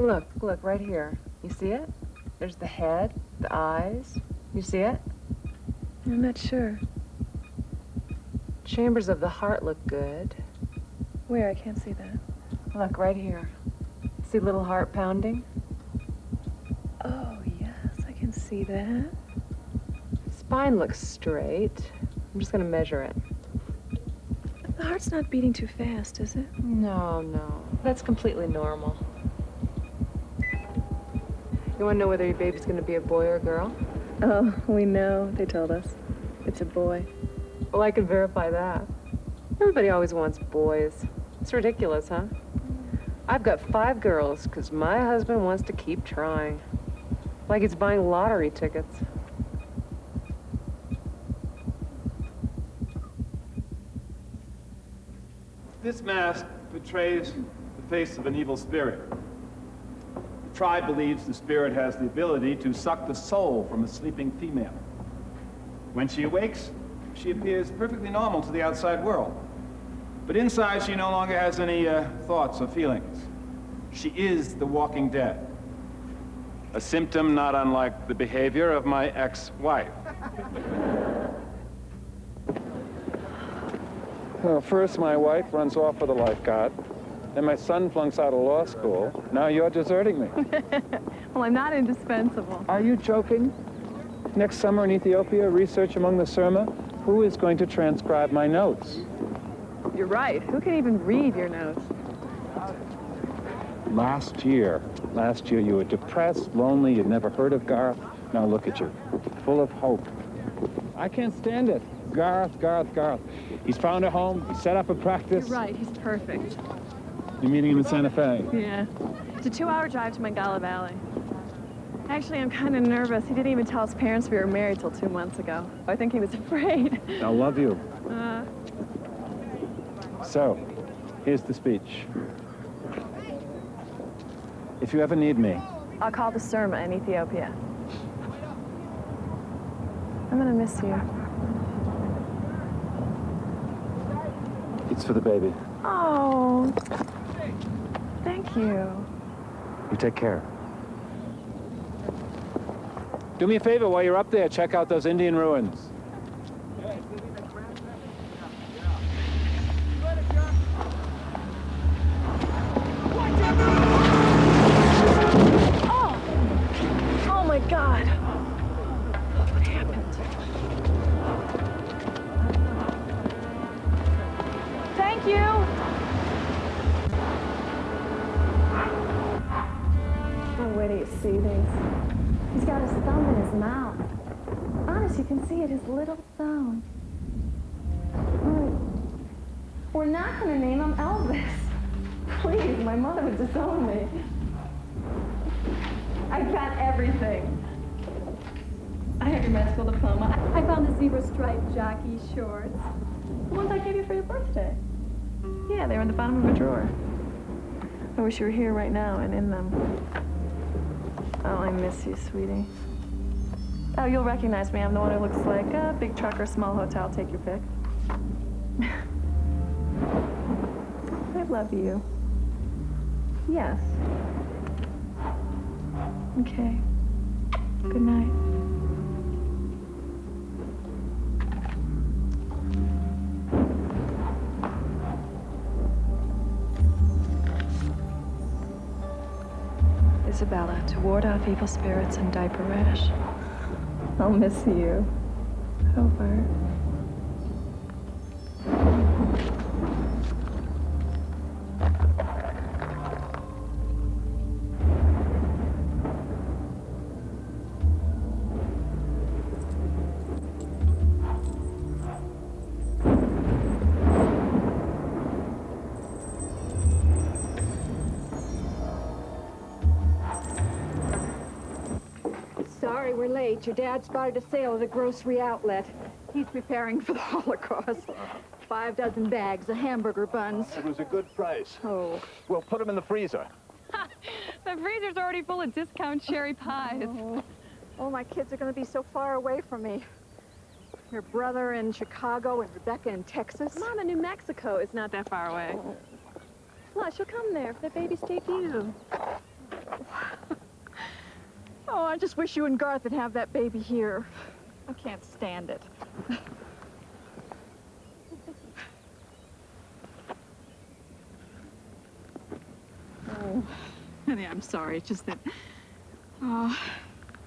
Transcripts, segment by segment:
Look, right here. You see it? There's the head, the eyes. You see it? I'm not sure. Chambers of the heart look good. Where? I can't see that. Look, right here. See little heart pounding? Oh, yes, I can see that. Spine looks straight. I'm just gonna measure it. The heart's not beating too fast, is it? No. That's completely normal. You wanna know whether your baby's gonna be a boy or a girl? Oh, we know. They told us. It's a boy. Well, I can verify that. Everybody always wants boys. It's ridiculous, huh? I've got 5 girls because my husband wants to keep trying. Like he's buying lottery tickets. This mask portrays the face of an evil spirit. The tribe believes the spirit has the ability to suck the soul from a sleeping female. When she awakes, she appears perfectly normal to the outside world. But inside, she no longer has any thoughts or feelings. She is the walking dead. A symptom not unlike the behavior of my ex-wife. Well, first my wife runs off with a lifeguard. Then my son flunks out of law school. Now you're deserting me. Well, I'm not indispensable. Are you joking? Next summer in Ethiopia, research among the Surma. Who is going to transcribe my notes? You're right. Who can even read your notes? Last year you were depressed, lonely, you'd never heard of Garth. Now look at you, full of hope. I can't stand it. Garth. He's found a home, he's set up a practice. You're right, he's perfect. You're meeting him in Santa Fe? Yeah. It's a 2-hour drive to Mangala Valley. Actually, I'm kind of nervous. He didn't even tell his parents we were married till 2 months ago. I think he was afraid. I love you. So, here's the speech. If you ever need me. I'll call the Surma in Ethiopia. I'm gonna miss you. It's for the baby. Oh, thank you. You take care. Do me a favor while you're up there, check out those Indian ruins. Oh my God. What happened? Thank you. Oh, where do you see these? He's got his thumb in his mouth. Honest, you can see it, his little thumb. We're not going to name him Elvis. Please, my mother would disown me. I've got everything. I have your med school diploma. I found the zebra striped jockey shorts. The ones I gave you for your birthday. Yeah, they were in the bottom of a drawer. I wish you were here right now and in them. Oh, I miss you, sweetie. Oh, you'll recognize me. I'm the one who looks like a big truck or small hotel. Take your pick. I love you. Yes. Okay. Good night. Isabella, to ward off evil spirits and diaper rash. I'll miss you. Over. Sorry, we're late. Your dad spotted a sale at a grocery outlet. He's preparing for the Holocaust. 5 dozen bags of hamburger buns. It was a good price. Oh. We'll put them in the freezer. The freezer's already full of discount cherry pies. Oh, my kids are going to be so far away from me. Your brother in Chicago and Rebecca in Texas. Mama, New Mexico is not that far away. Plus, you'll come there for the baby's debut. Oh, I just wish you and Garth would have that baby here. I can't stand it. Oh, honey, I'm sorry. It's just that, oh,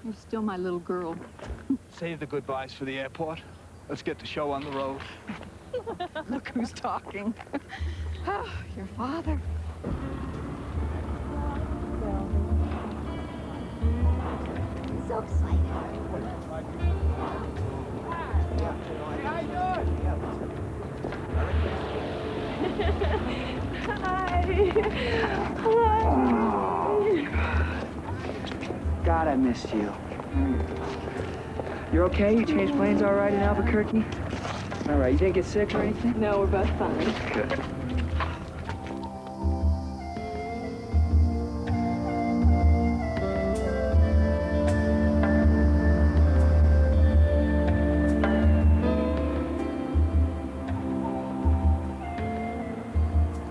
you're still my little girl. Save the goodbyes for the airport. Let's get the show on the road. Look who's talking. Oh, your father. So excited. God, I missed you. You're okay? You changed planes all right in Albuquerque? All right, you didn't get sick or anything? No, we're both fine. Good.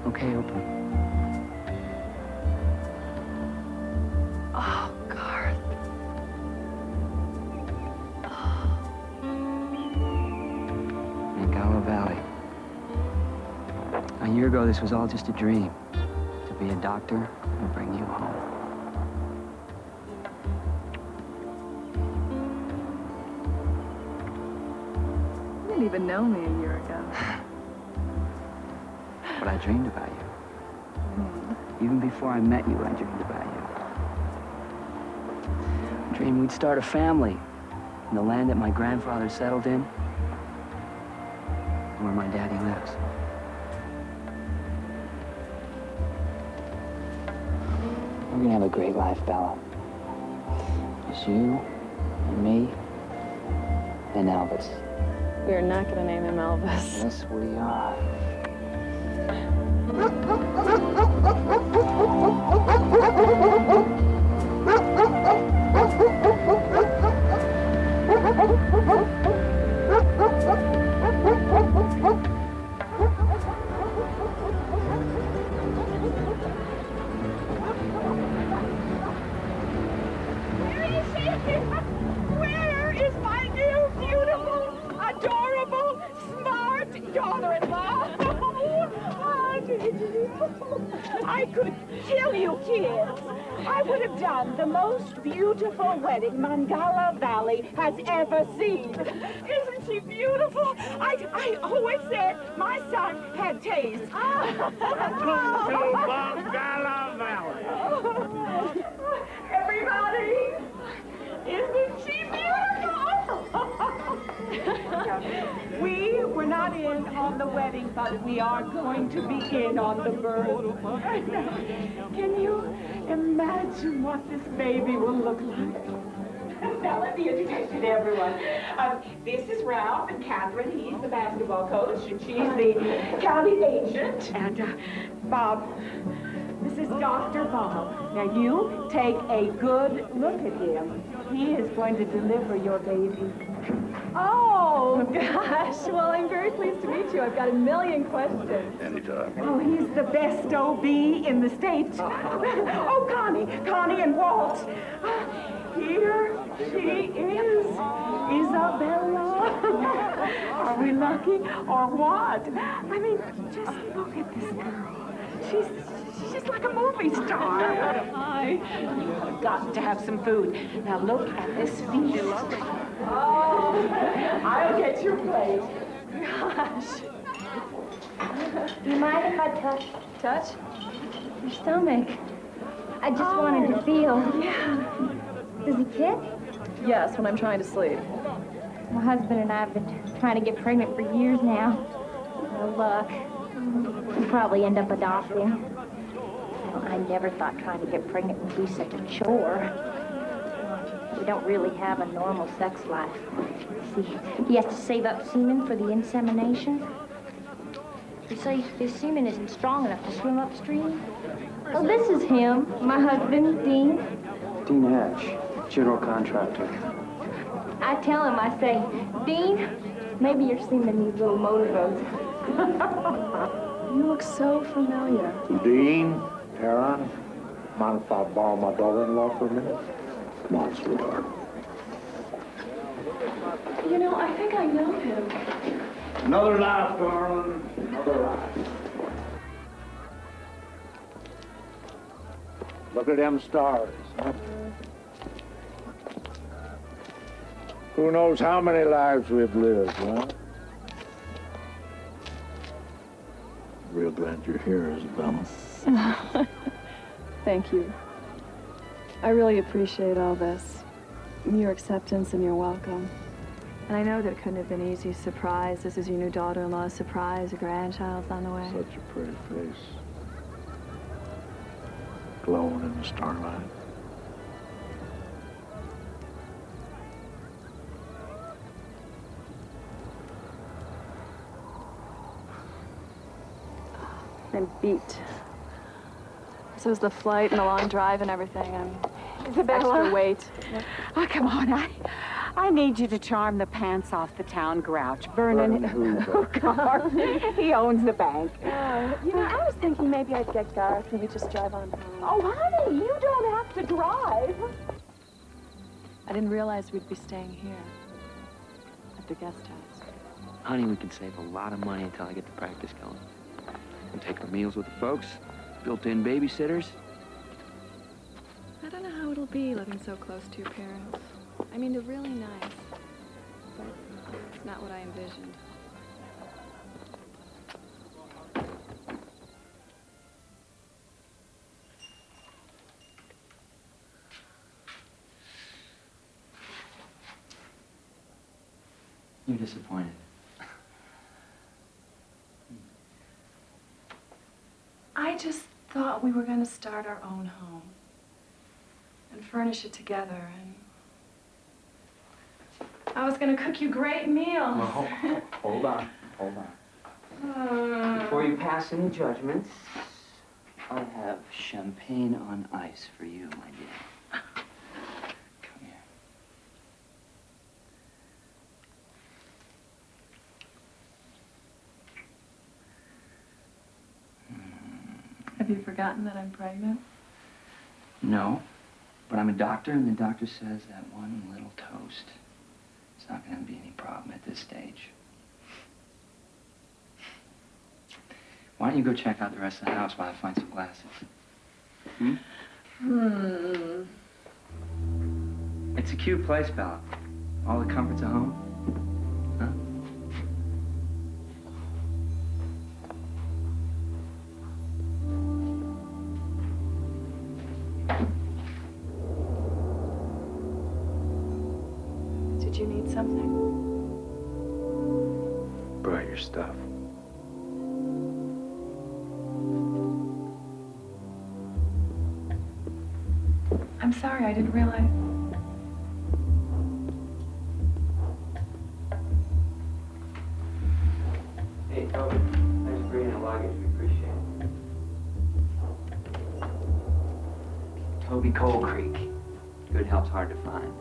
Okay, open. Oh, Garth. Mangala Valley. A year ago, this was all just a dream. To be a doctor and bring you home. You didn't even know me a year ago. But I dreamed about you. Even before I met you, I dreamed about you. I dreamed we'd start a family in the land that my grandfather settled in, and where my daddy lives. We're gonna have a great life, Bella. Just you and me and Elvis. We're not gonna name him Elvis. Yes, we are. Where is my new, beautiful, adorable, smart daughter-in-law? I could kill you kids. I would have done the most beautiful wedding Mangala Valley has ever seen. Isn't she beautiful? I always said my son had taste. Welcome to Mangala Valley. Everybody, isn't she beautiful? We were not in on the wedding, but we are going to be in on the birth. Can you imagine what this baby will look like? Now, let me introduce you to everyone. This is Ralph and Catherine. He's the basketball coach, and she's the county agent. And Bob, this is Dr. Bob. Now, you take a good look at him. He is going to deliver your baby. Oh, gosh. Well, I'm very pleased to meet you. I've got a million questions. Anytime. Oh, he's the best OB in the state. Oh, Connie and Walt. Here she is, Isabella. Are we lucky or what? I mean, just look at this girl. She's just like a movie star. Hi. I've got to have some food. Now look at this feast. Oh, I'll get your plate. Gosh. Do you mind if I touch Touch? your stomach? I just wanted to feel. Yeah. Does he kick? Yes, when I'm trying to sleep. My husband and I have been trying to get pregnant for years now. No luck. We'll probably end up adopting. Well, I never thought trying to get pregnant would be such a chore. We don't really have a normal sex life. See, he has to save up semen for the insemination. You say his semen isn't strong enough to swim upstream? Oh, this is him, my husband, Dean. Dean Hatch, general contractor. I tell him, I say, Dean, maybe your semen needs little motorboats. You look so familiar. Dean, Aaron, mind if I borrow my daughter-in-law for a minute? Come on, sweetheart. You know, I think I know him. Another life, darling. Another life. Look at them stars, huh? Who knows how many lives we've lived, huh? Real glad you're here, Isabella. Thank you. I really appreciate all this. Your acceptance and your welcome. And I know that it couldn't have been easy. Surprise, this is your new daughter-in-law's surprise. A grandchild's on the way. Such a pretty face. Glowing in the starlight. I'm beat. So is the flight and the long drive and everything. I'm Isabella. extra weight. Oh, come on. I need you to charm the pants off the town grouch. Vernon, he owns the bank. You know, I was thinking maybe I'd get Garth and we just drive on home. Oh, honey, you don't have to drive. I didn't realize we'd be staying here at the guest house. Honey, we can save a lot of money until I get the practice going. We take our meals with the folks, built-in babysitters. I don't know how it'll be living so close to your parents. I mean, they're really nice, but it's not what I envisioned. You're disappointed. I just thought we were going to start our own home and furnish it together, and I was going to cook you great meals. Well, hold on. Before you pass any judgments, I have champagne on ice for you, my dear. Come here. Have you forgotten that I'm pregnant? No, but I'm a doctor, and the doctor says that one little toast is not going to be any problem at this stage. Why don't you go check out the rest of the house while I find some glasses? It's a cute place, Bella. All the comforts of home. Huh? Did you need something? Brought your stuff. I'm sorry, I didn't realize. Hey, Toby. Thanks for bringing the luggage. We appreciate it. Toby Coal Creek. Good help's hard to find.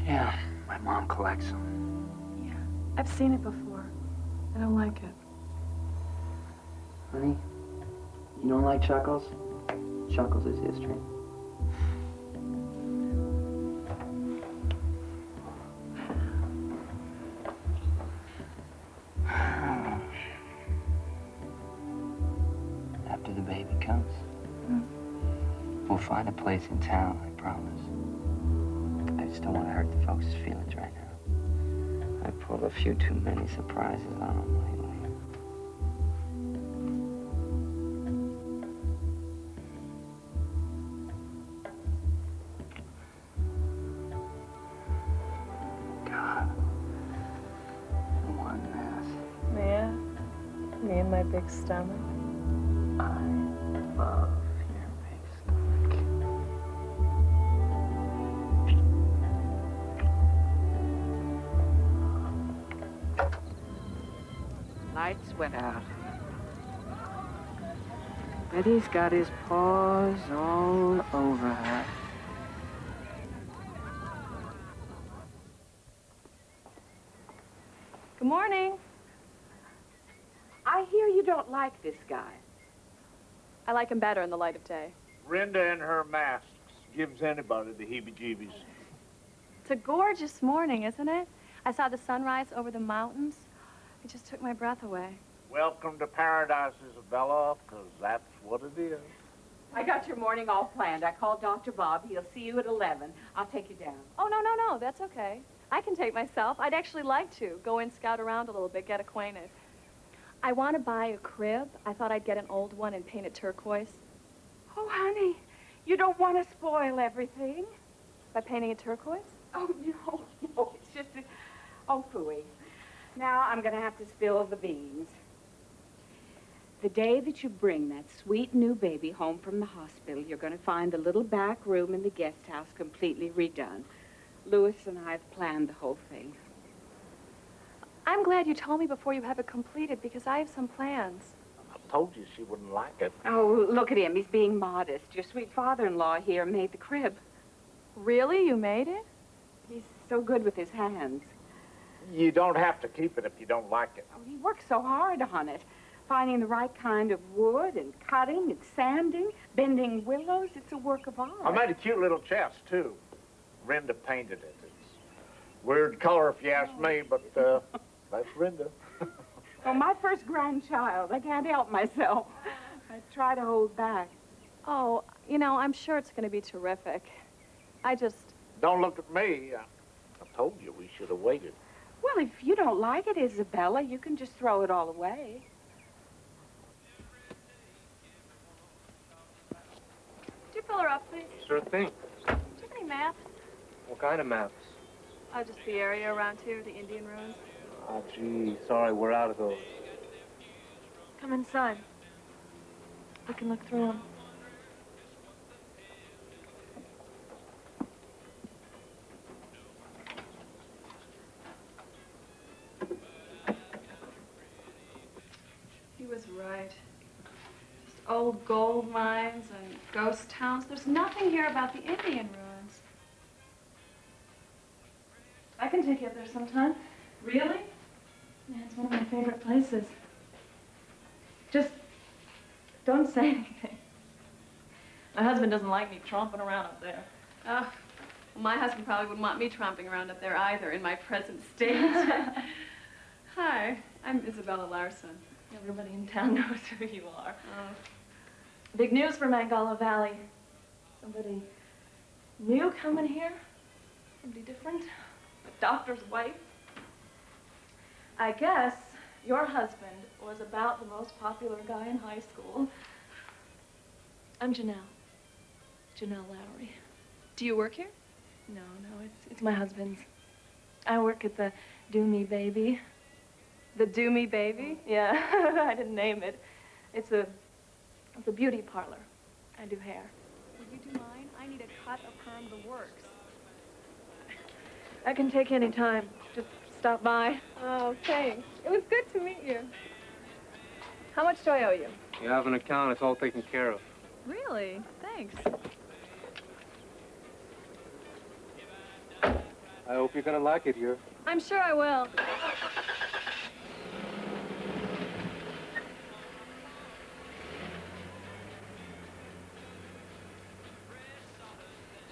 Yeah, my mom collects them. Yeah, I've seen it before. I don't like it. Honey, you don't like Chuckles? Chuckles is history. After the baby comes, we'll find a place in town, I promise. I just don't want to hurt the folks' feelings right now. I pulled a few too many surprises on him lately. God. What a mess. Yeah. Me and my big stomach. I love your big stomach. Lights went out. Eddie's got his paws all over her. Good morning. I hear you don't like this guy. I like him better in the light of day. Brenda and her masks gives anybody the heebie-jeebies. It's a gorgeous morning, isn't it? I saw the sunrise over the mountains. It just took my breath away. Welcome to paradise, Isabella, because that's what it is. I got your morning all planned. I called Dr. Bob. He'll see you at 11. I'll take you down. Oh, no, that's okay. I can take myself. I'd actually like to go and scout around a little bit, get acquainted. I want to buy a crib. I thought I'd get an old one and paint it turquoise. Oh, honey, you don't want to spoil everything. By painting it turquoise? Oh, no, it's just a... Oh, phooey. Now I'm going to have to spill the beans. The day that you bring that sweet new baby home from the hospital, you're going to find the little back room in the guest house completely redone. Louis and I have planned the whole thing. I'm glad you told me before you have it completed because I have some plans. I told you she wouldn't like it. Oh, look at him. He's being modest. Your sweet father-in-law here made the crib. Really? You made it? He's so good with his hands. You don't have to keep it if you don't like it. Oh, he works so hard on it. Finding the right kind of wood and cutting and sanding, bending willows. It's a work of art. I made a cute little chest, too. Brenda painted it. It's weird color if you ask me, but that's Brenda. Well, my first grandchild. I can't help myself. I try to hold back. Oh, you know, I'm sure it's going to be terrific. I just... Don't look at me. I told you we should have waited. Well, if you don't like it, Isabella, you can just throw it all away. Could you fill her up, please? Sure thing. Do you have any maps? What kind of maps? Just the area around here, the Indian ruins. Oh, gee, sorry, we're out of those. Come inside. We can look through them. He was right. Just old gold mines and ghost towns. There's nothing here about the Indian ruins. I can take you up there sometime. Really? Yeah, it's one of my favorite places. Just don't say anything. My husband doesn't like me tromping around up there. Well, my husband probably wouldn't want me tromping around up there either in my present state. Hi, I'm Isabella Larson. Everybody in town knows who you are. Big news for Mangala Valley. Somebody new coming here. Somebody different. A doctor's wife. I guess your husband was about the most popular guy in high school. I'm Janelle. Janelle Lowry. Do you work here? No, it's my husband's. I work at the Do Me Baby. The Do Me Baby? Yeah, I didn't name it. It's a beauty parlor. I do hair. Would you do mine? I need a cut, a perm, the works. I can take any time. Just stop by. Oh, thanks. It was good to meet you. How much do I owe you? You have an account, it's all taken care of. Really? Thanks. I hope you're gonna like it here. I'm sure I will.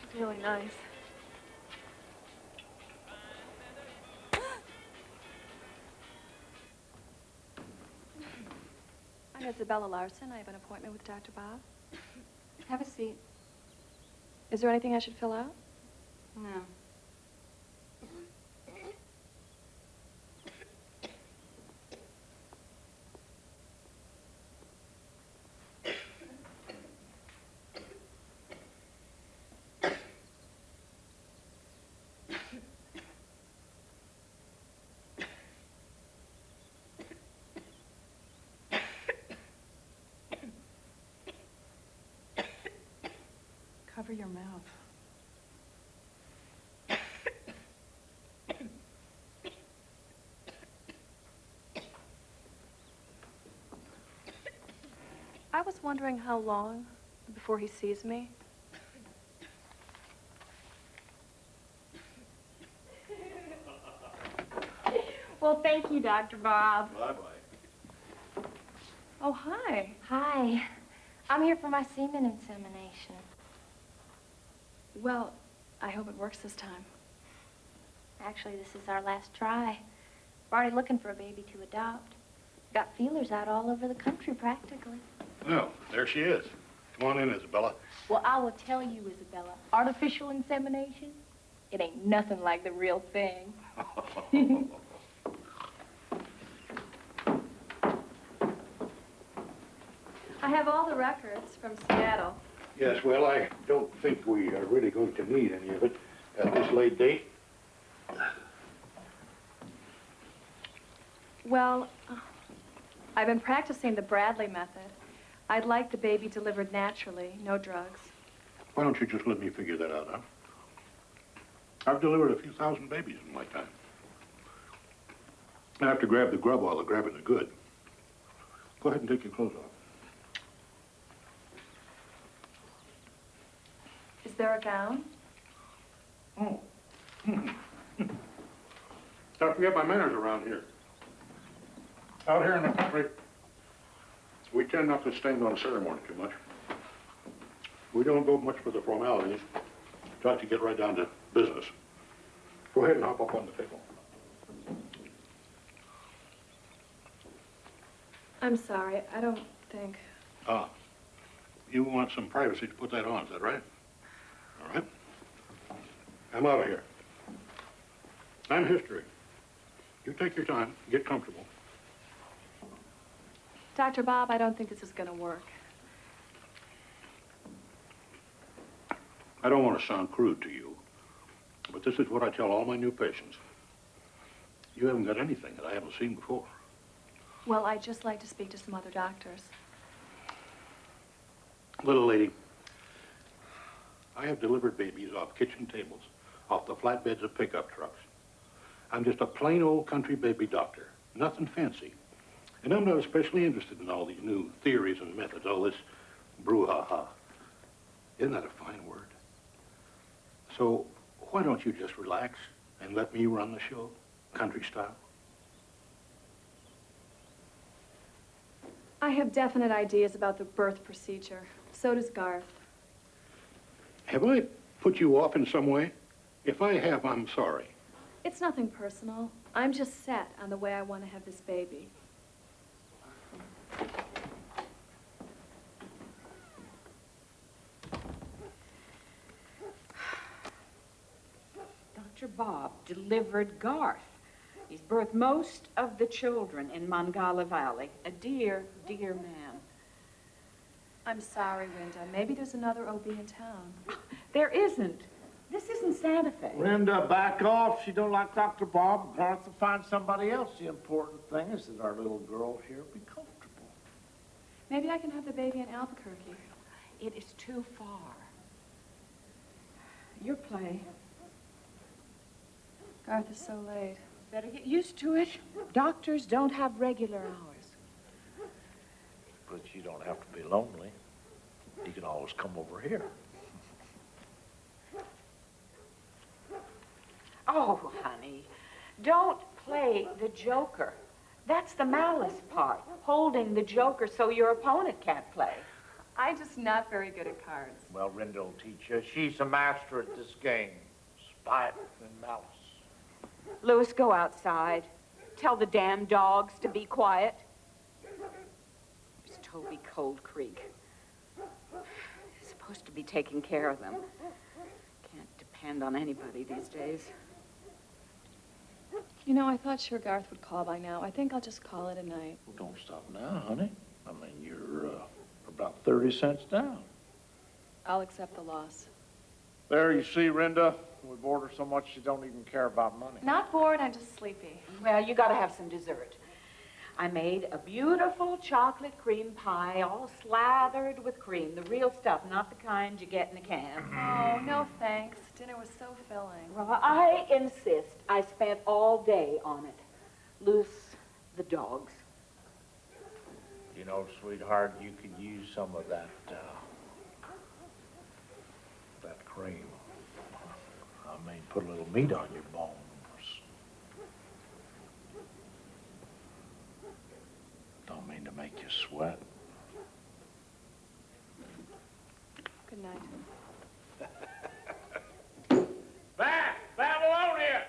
She's really nice. I'm Isabella Larson. I have an appointment with Dr. Bob. Have a seat. Is there anything I should fill out? No. Cover your mouth. I was wondering how long before he sees me. Well, thank you, Dr. Bob. Bye-bye. Oh, hi. Hi. I'm here for my semen insemination. Well, I hope it works this time. Actually, this is our last try. We're already looking for a baby to adopt. Got feelers out all over the country, practically. Well, there she is. Come on in, Isabella. Well, I will tell you, Isabella, artificial insemination, it ain't nothing like the real thing. I have all the records from Seattle. Yes, well, I don't think we are really going to need any of it at this late date. Well, I've been practicing the Bradley method. I'd like the baby delivered naturally, no drugs. Why don't you just let me figure that out, huh? I've delivered a few thousand babies in my time. I have to grab the grub while they're grabbing the good. Go ahead and take your clothes off. Is there a gown? Oh. Don't forget my manners around here. Out here in the country, we tend not to stand on ceremony too much. We don't go much for the formalities. Try to get right down to business. Go ahead and hop up on the table. I'm sorry, I don't think. Ah, you want some privacy to put that on, is that right? All right. I'm out of here. I'm history. You take your time, get comfortable. Dr. Bob, I don't think this is going to work. I don't want to sound crude to you, but this is what I tell all my new patients. You haven't got anything that I haven't seen before. Well, I'd just like to speak to some other doctors. Little lady, I have delivered babies off kitchen tables, off the flatbeds of pickup trucks. I'm just a plain old country baby doctor, nothing fancy. And I'm not especially interested in all these new theories and methods, all this brouhaha. Isn't that a fine word? So why don't you just relax and let me run the show, country style? I have definite ideas about the birth procedure. So does Garth. Have I put you off in some way? If I have, I'm sorry. It's nothing personal. I'm just set on the way I want to have this baby. Dr. Bob delivered Garth. He's birthed most of the children in Mongala Valley. A dear, dear man. I'm sorry, Linda. Maybe there's another OB in town. There isn't. This isn't Santa Fe. Linda, back off. She don't like Dr. Bob. Garth will find somebody else. The important thing is that our little girl here be comfortable. Maybe I can have the baby in Albuquerque. It is too far. Your play. Garth is so late. Better get used to it. Doctors don't have regular hours. But you don't have to be lonely. You can always come over here. Oh, honey, don't play the joker. That's the malice part, holding the joker so your opponent can't play. I'm just not very good at cards. Well, Linda will teach you. She's a master at this game. Spite and malice. Louis, go outside. Tell the damn dogs to be quiet. There's Toby Cold Creek. He's supposed to be taking care of them. Can't depend on anybody these days. You know, I thought sure Garth would call by now. I think I'll just call it a night. Well, don't stop now, honey. I mean, you're about 30 cents down. I'll accept the loss. There, you see, Linda, we bored her so much she don't even care about money. Not bored, I'm just sleepy. Well, you gotta have some dessert. I made a beautiful chocolate cream pie, all slathered with cream. The real stuff, not the kind you get in a can. Oh, no thanks. Dinner was so filling. Well, I insist. I spent all day on it. Loose the dogs. You know, sweetheart, you could use some of that cream. I mean, put a little meat on your bones. Don't mean to make you sweat. Good night. Babylonia!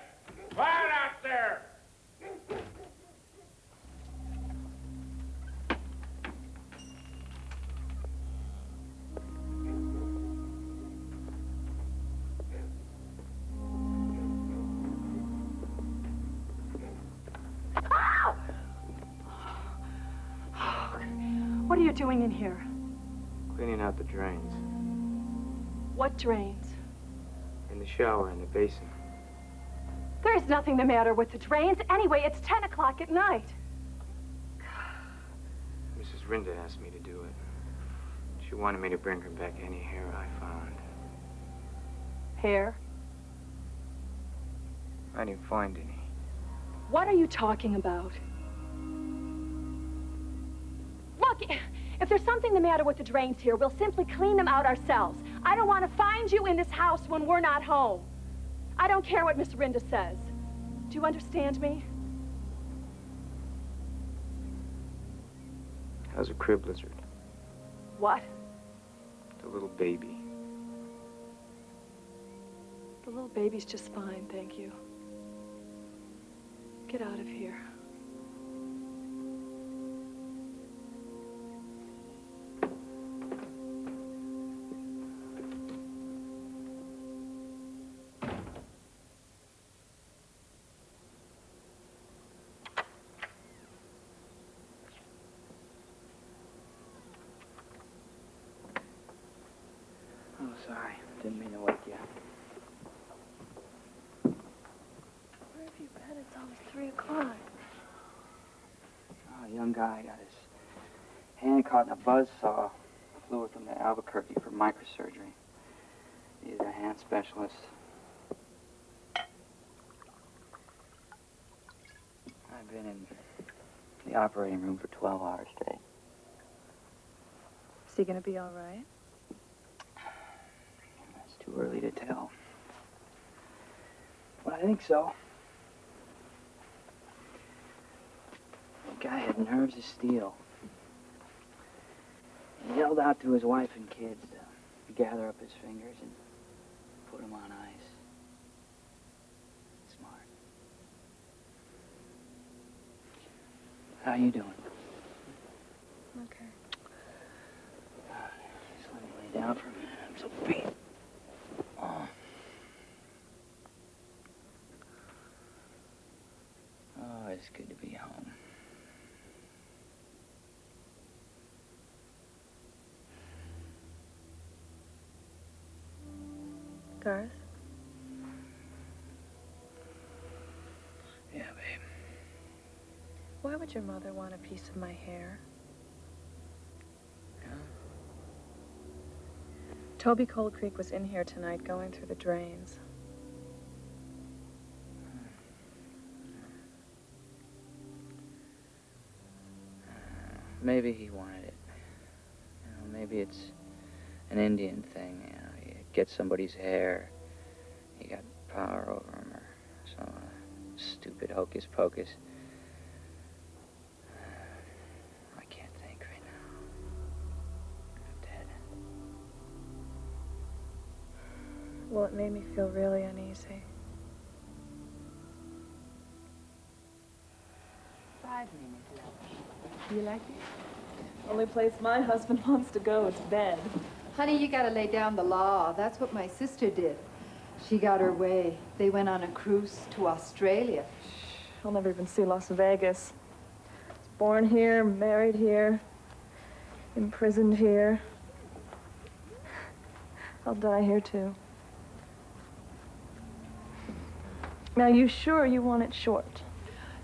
Quiet out there! What are you doing in here? Cleaning out the drains. What drains? In the shower, in the basin. There's nothing the matter with the drains. Anyway, it's 10 o'clock at night. Mrs. Rinda asked me to do it. She wanted me to bring her back any hair I found. Hair? I didn't find any. What are you talking about? Look, if there's something the matter with the drains here, we'll simply clean them out ourselves. I don't want to find you in this house when we're not home. I don't care what Miss Rinda says. Do you understand me? How's a crib lizard? What? The little baby. The little baby's just fine, thank you. Get out of here. Oh, sorry. Didn't mean to wake you. Where have you been? It's almost 3 o'clock. Oh, a young guy got his hand caught in a buzzsaw. Flew with him to Albuquerque for microsurgery. He's a hand specialist. I've been in the operating room for 12 hours straight. Is he gonna be all right? It's too early to tell. But I think so. The guy had nerves of steel. He yelled out to his wife and kids to gather up his fingers and put them on ice. Smart. How you doing? Okay. Just let me lay down for a minute. I'm so beat. Oh. Oh, it's good to be home. Garth? Yeah, babe. Why would your mother want a piece of my hair? Yeah? Toby Cold Creek was in here tonight going through the drains. Maybe he wanted it. You know, maybe it's an Indian thing, you know. You get somebody's hair, you got power over him, or some stupid hocus pocus. I can't think right now. I'm dead. Well, it made me feel really uneasy. Fried minute left. You like it? Only place my husband wants to go is bed. Honey, you gotta lay down the law. That's what my sister did. She got her way. They went on a cruise to Australia. I'll never even see Las Vegas. I was born here, married here, imprisoned here. I'll die here, too. Now, you sure you want it short?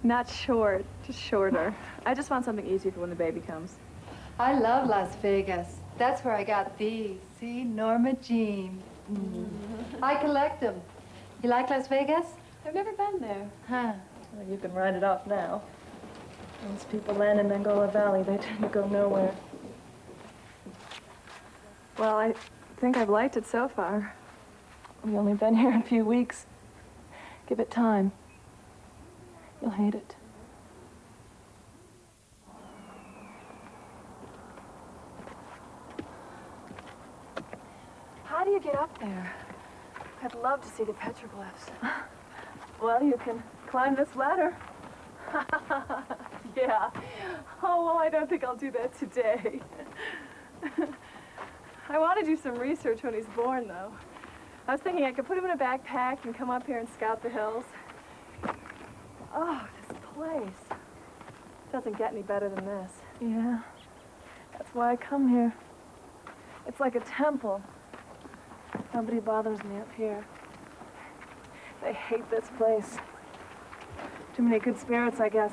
Not short, just shorter. I just want something easy for when the baby comes. I love Las Vegas. That's where I got these. See, Norma Jean. I collect them. You like Las Vegas? I've never been there. Huh. Well, you can write it off now. Those people land in Angola Valley, they tend to go nowhere. Well, I think I've liked it so far. We've only been here a few weeks. Give it time. You'll hate it. How do you get up there? I'd love to see the petroglyphs. Well, you can climb this ladder. Yeah. Oh, well, I don't think I'll do that today. I want to do some research when he's born, though. I was thinking I could put him in a backpack and come up here and scout the hills. Oh, this place. Doesn't get any better than this. Yeah. That's why I come here. It's like a temple. Nobody bothers me up here. They hate this place. Too many good spirits, I guess.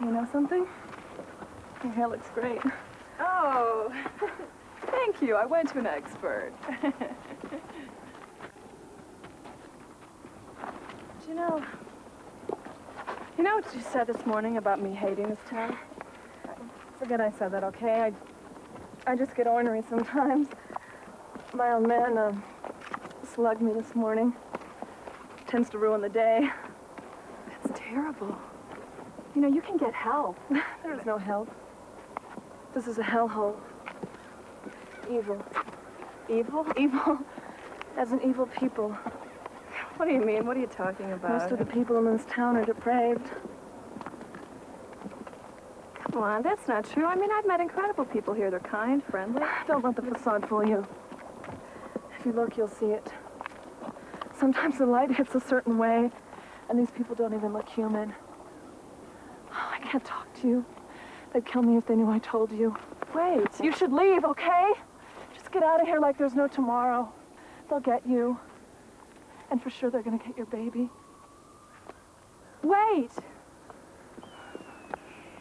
You know something? Your hair looks great. Oh, thank you. I went to an expert. You know what you said this morning about me hating this town? Forget I said that, okay? I just get ornery sometimes. My old man slugged me this morning. Tends to ruin the day. That's terrible. You know, you can get help. There is no help. This is a hellhole. Evil. Evil? Evil? As in evil people. What do you mean? What are you talking about? Most of the people in this town are depraved. Come on, that's not true. I mean, I've met incredible people here. They're kind, friendly. Don't let the facade fool you. If you look, you'll see it. Sometimes the light hits a certain way, and these people don't even look human. Oh, I can't talk to you. They'd kill me if they knew I told you. Wait, you should leave, okay? Just get out of here like there's no tomorrow. They'll get you. And for sure they're gonna get your baby. Wait!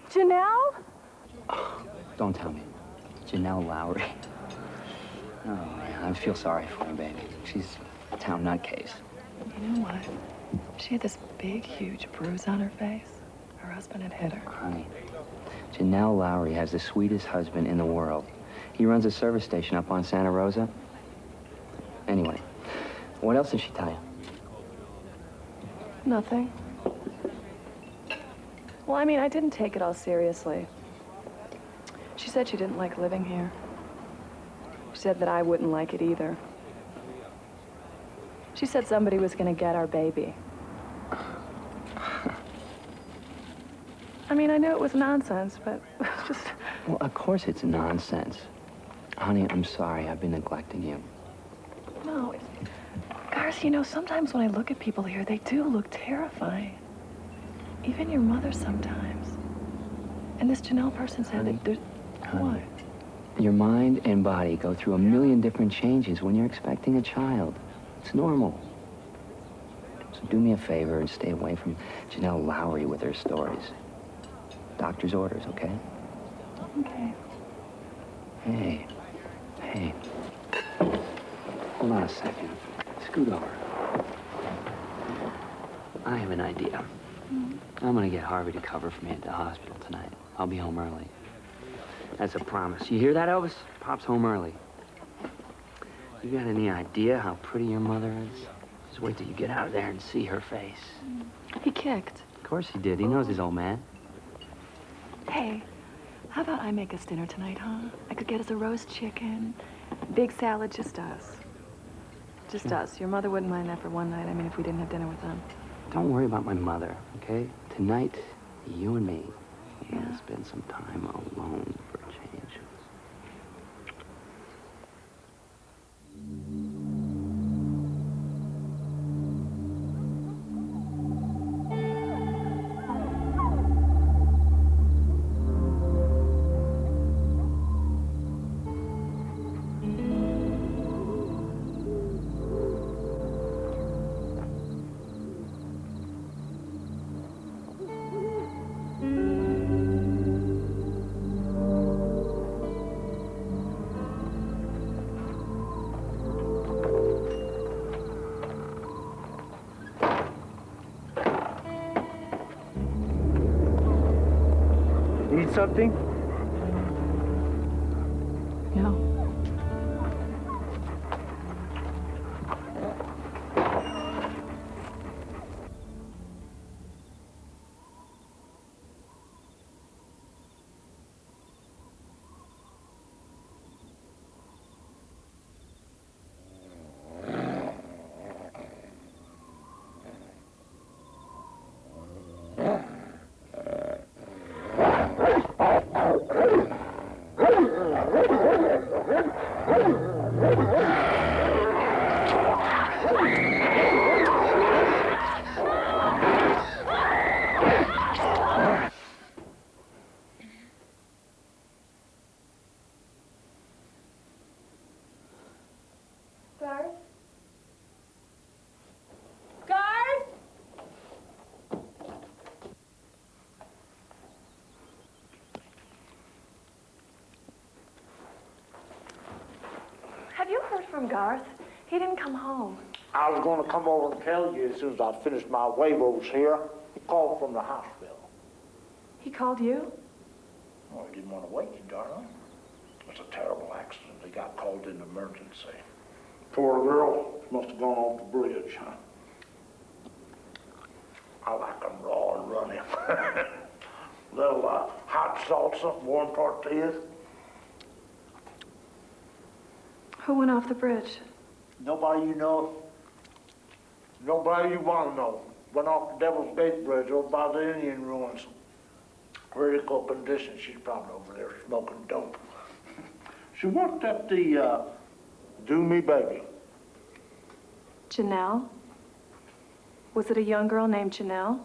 Janelle? Oh, don't tell me. Janelle Lowry. Oh, man, I feel sorry for her, baby. She's a town nutcase. You know what? She had this big, huge bruise on her face. Her husband had hit her. Honey, Janelle Lowry has the sweetest husband in the world. He runs a service station up on Santa Rosa. Anyway, what else did she tell you? Nothing. Well, I mean, I didn't take it all seriously. She said she didn't like living here. She said that I wouldn't like it either. She said somebody was gonna get our baby. I mean, I knew it was nonsense, but it's just... Well, of course it's nonsense. Honey, I'm sorry. I've been neglecting you. No, Garth, you know, sometimes when I look at people here, they do look terrifying. Even your mother sometimes. And this Janelle person said that there's... Honey, what? your mind and body go through a million different changes when you're expecting a child. It's normal. So do me a favor and stay away from Janelle Lowry with her stories. Doctor's orders, okay? Okay. Hey. Hey. Hold on a second. Scoot over. I have an idea. I'm gonna get Harvey to cover for me at the hospital tonight. I'll be home early. That's a promise. You hear that, Elvis? Pop's home early. You got any idea how pretty your mother is? Just wait till you get out of there and see her face. He kicked. Of course he did. He knows his old man. Hey, how about I make us dinner tonight, huh? I could get us a roast chicken, big salad, just us. Just us. Your mother wouldn't mind that for one night. I mean, if we didn't have dinner with them. Don't worry about my mother, okay? Tonight, you and me, we're gonna spend some time alone for a change. something? No. Have you heard from Garth? He didn't come home. I was going to come over and tell you as soon as I finished my Wavos here. He called from the hospital. He called you? Oh, he didn't want to wake you, darling. It's a terrible accident. They got called in emergency. Poor girl must have gone off the bridge, huh? I like them raw and runny. Little hot salsa, warm tortillas. Who went off the bridge? Nobody you know. Nobody you want to know. Went off the Devil's Gate Bridge over by the Indian ruins. Critical condition. She's probably over there smoking dope. She worked at the Do Me Baby. Janelle? Was it a young girl named Janelle?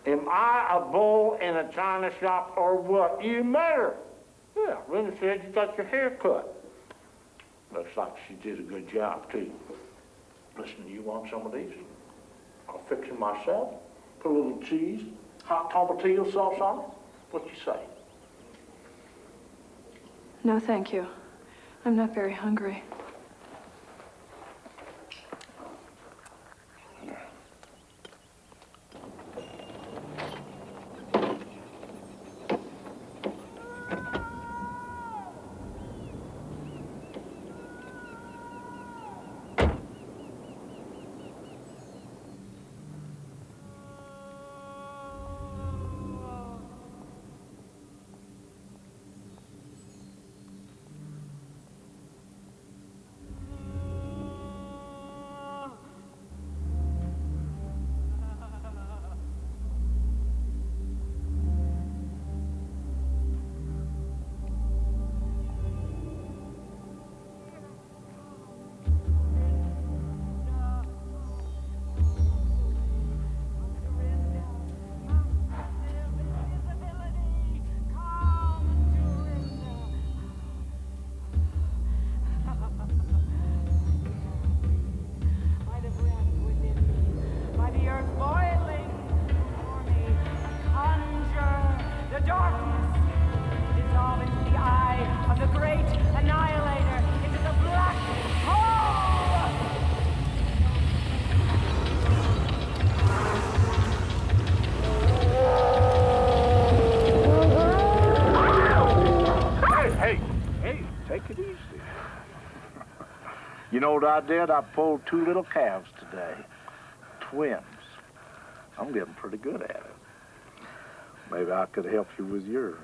Am I a bull in a china shop or what? You met her. Yeah, Rena said you got your hair cut. Looks like she did a good job, too. Listen, you want some of these? I'll fix them myself. Put a little cheese, hot tomatillo sauce on it. What you say? No, thank you. I'm not very hungry. You know what I did? I pulled 2 little calves today. Twins. I'm getting pretty good at it. Maybe I could help you with yours.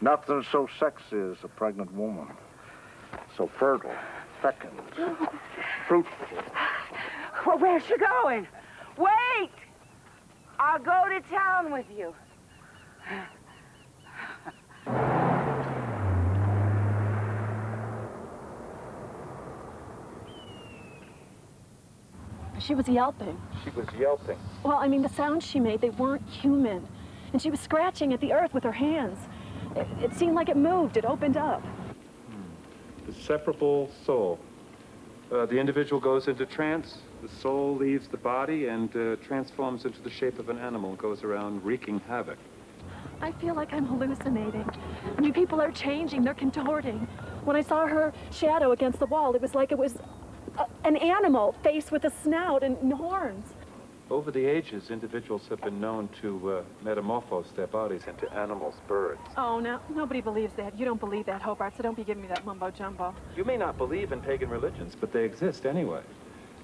Nothing so sexy as a pregnant woman. So fertile, fecund, fruitful. Well, where's she going? Wait! I'll go to town with you. She was yelping. She was yelping. Well, I mean, the sounds she made, they weren't human. And she was scratching at the earth with her hands. It seemed like it moved. It opened up. The separable soul. The individual goes into trance, the soul leaves the body and transforms into the shape of an animal, goes around wreaking havoc. I feel like I'm hallucinating. I mean, people are changing, they're contorting. When I saw her shadow against the wall, it was like it was an animal, face with a snout and horns. Over the ages, individuals have been known to metamorphose their bodies into animals, birds. Oh, no, nobody believes that. You don't believe that, Hobart, so don't be giving me that mumbo-jumbo. You may not believe in pagan religions, but they exist anyway.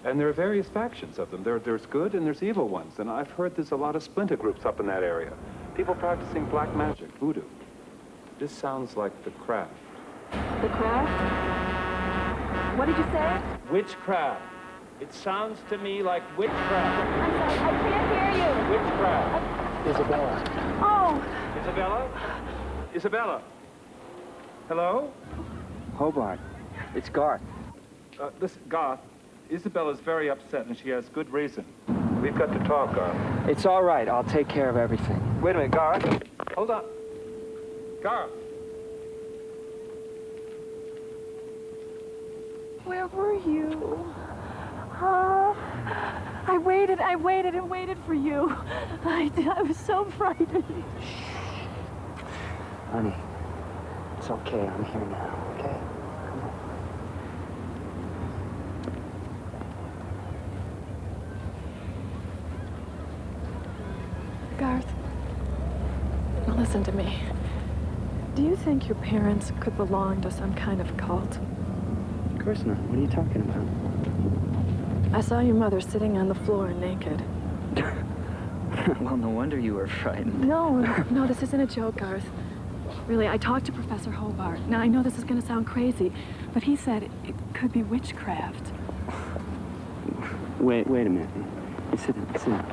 And there are various factions of them. There's good and there's evil ones. And I've heard there's a lot of splinter groups up in that area. People practicing black magic, voodoo. This sounds like the craft. The craft? What did you say? Witchcraft. It sounds to me like witchcraft. I'm sorry, I can't hear you. Witchcraft. Isabella. Oh! Isabella? Isabella? Hello? Hobart, it's Garth. Listen, Garth, Isabella's very upset and she has good reason. We've got to talk, Garth. It's all right. I'll take care of everything. Wait a minute, Garth. Hold on. Garth. Where were you? I waited and waited for you. I was so frightened. Honey, it's okay. I'm here now, okay? Come on. Garth, now listen to me. Do you think your parents could belong to some kind of cult? Of course not. What are you talking about? I saw your mother sitting on the floor naked. Well, no wonder you were frightened. No, this isn't a joke, Garth. Really, I talked to Professor Hobart. Now, I know this is going to sound crazy, but he said it could be witchcraft. Wait a minute. Sit down.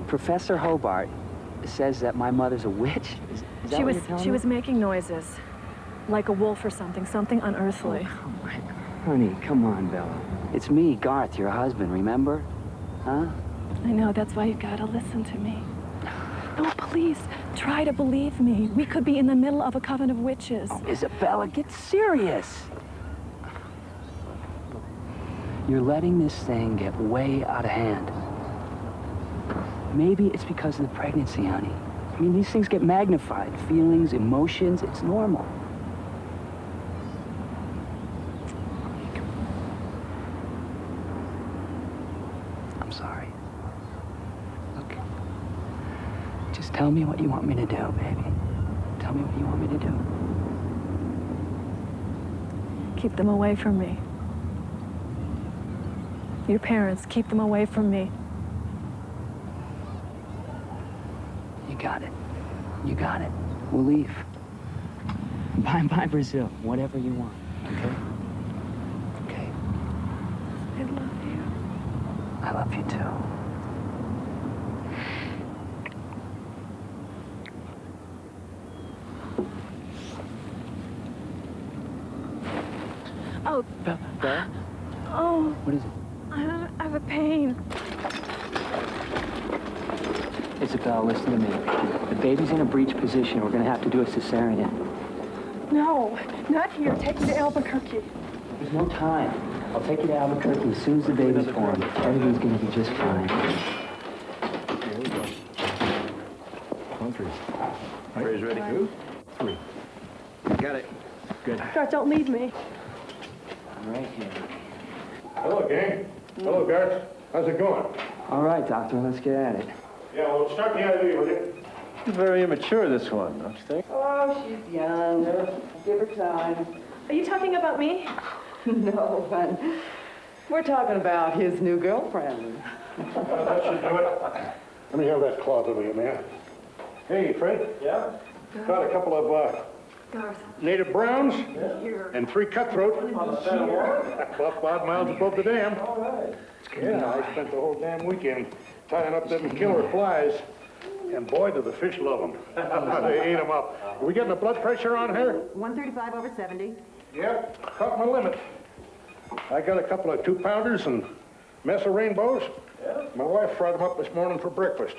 Professor Hobart says that my mother's a witch? Is that what you're telling She me? was making noises, like a wolf or something unearthly. Oh, honey, come on, Bella. It's me, Garth, your husband, remember? Huh? I know, that's why you gotta listen to me. No, please, try to believe me. We could be in the middle of a coven of witches. Oh, Isabella, get serious. You're letting this thing get way out of hand. Maybe it's because of the pregnancy, honey. I mean, these things get magnified. Feelings, emotions, it's normal. I'm sorry. Look, just tell me what you want me to do, baby. Tell me what you want me to do. Keep them away from me. Your parents, keep them away from me. You got it. We'll leave. Bye, Brazil. Whatever you want, okay? Okay. I love you. I love you too. Oh. Bella? Oh. What is it? I have a pain. Isabel, listen to me. The baby's in a breech position. We're gonna have to do a cesarean. No, not here. Take me to Albuquerque. There's no time. I'll take you to Albuquerque as soon as the baby's born. Everything's gonna be just fine. Here we go. 1, 3. Trey's ready. 2, 3. Got it. Good. Garth, don't leave me. I'm right here. Hello, gang. Hello, Garth. How's it going? All right, doctor, let's get at it. Yeah, well, start the IV with you. Very immature, this one, don't you think? Oh, she's young. Give her time. Are you talking about me? No, hon. We're talking about his new girlfriend. That should do it. Let me have that cloth over you, man. Hey, Fred. Yeah? Got a couple of Garth. native browns Here. and 3 cutthroat. About 5 miles above the dam. All right. Yeah, I spent the whole damn weekend tying up them killer flies. And boy, do the fish love them. They ate them up. Are we getting a blood pressure on her? 135/70. Yep, caught my limit. I got a couple of 2-pounders and mess of rainbows. Yeah? My wife fried them up this morning for breakfast.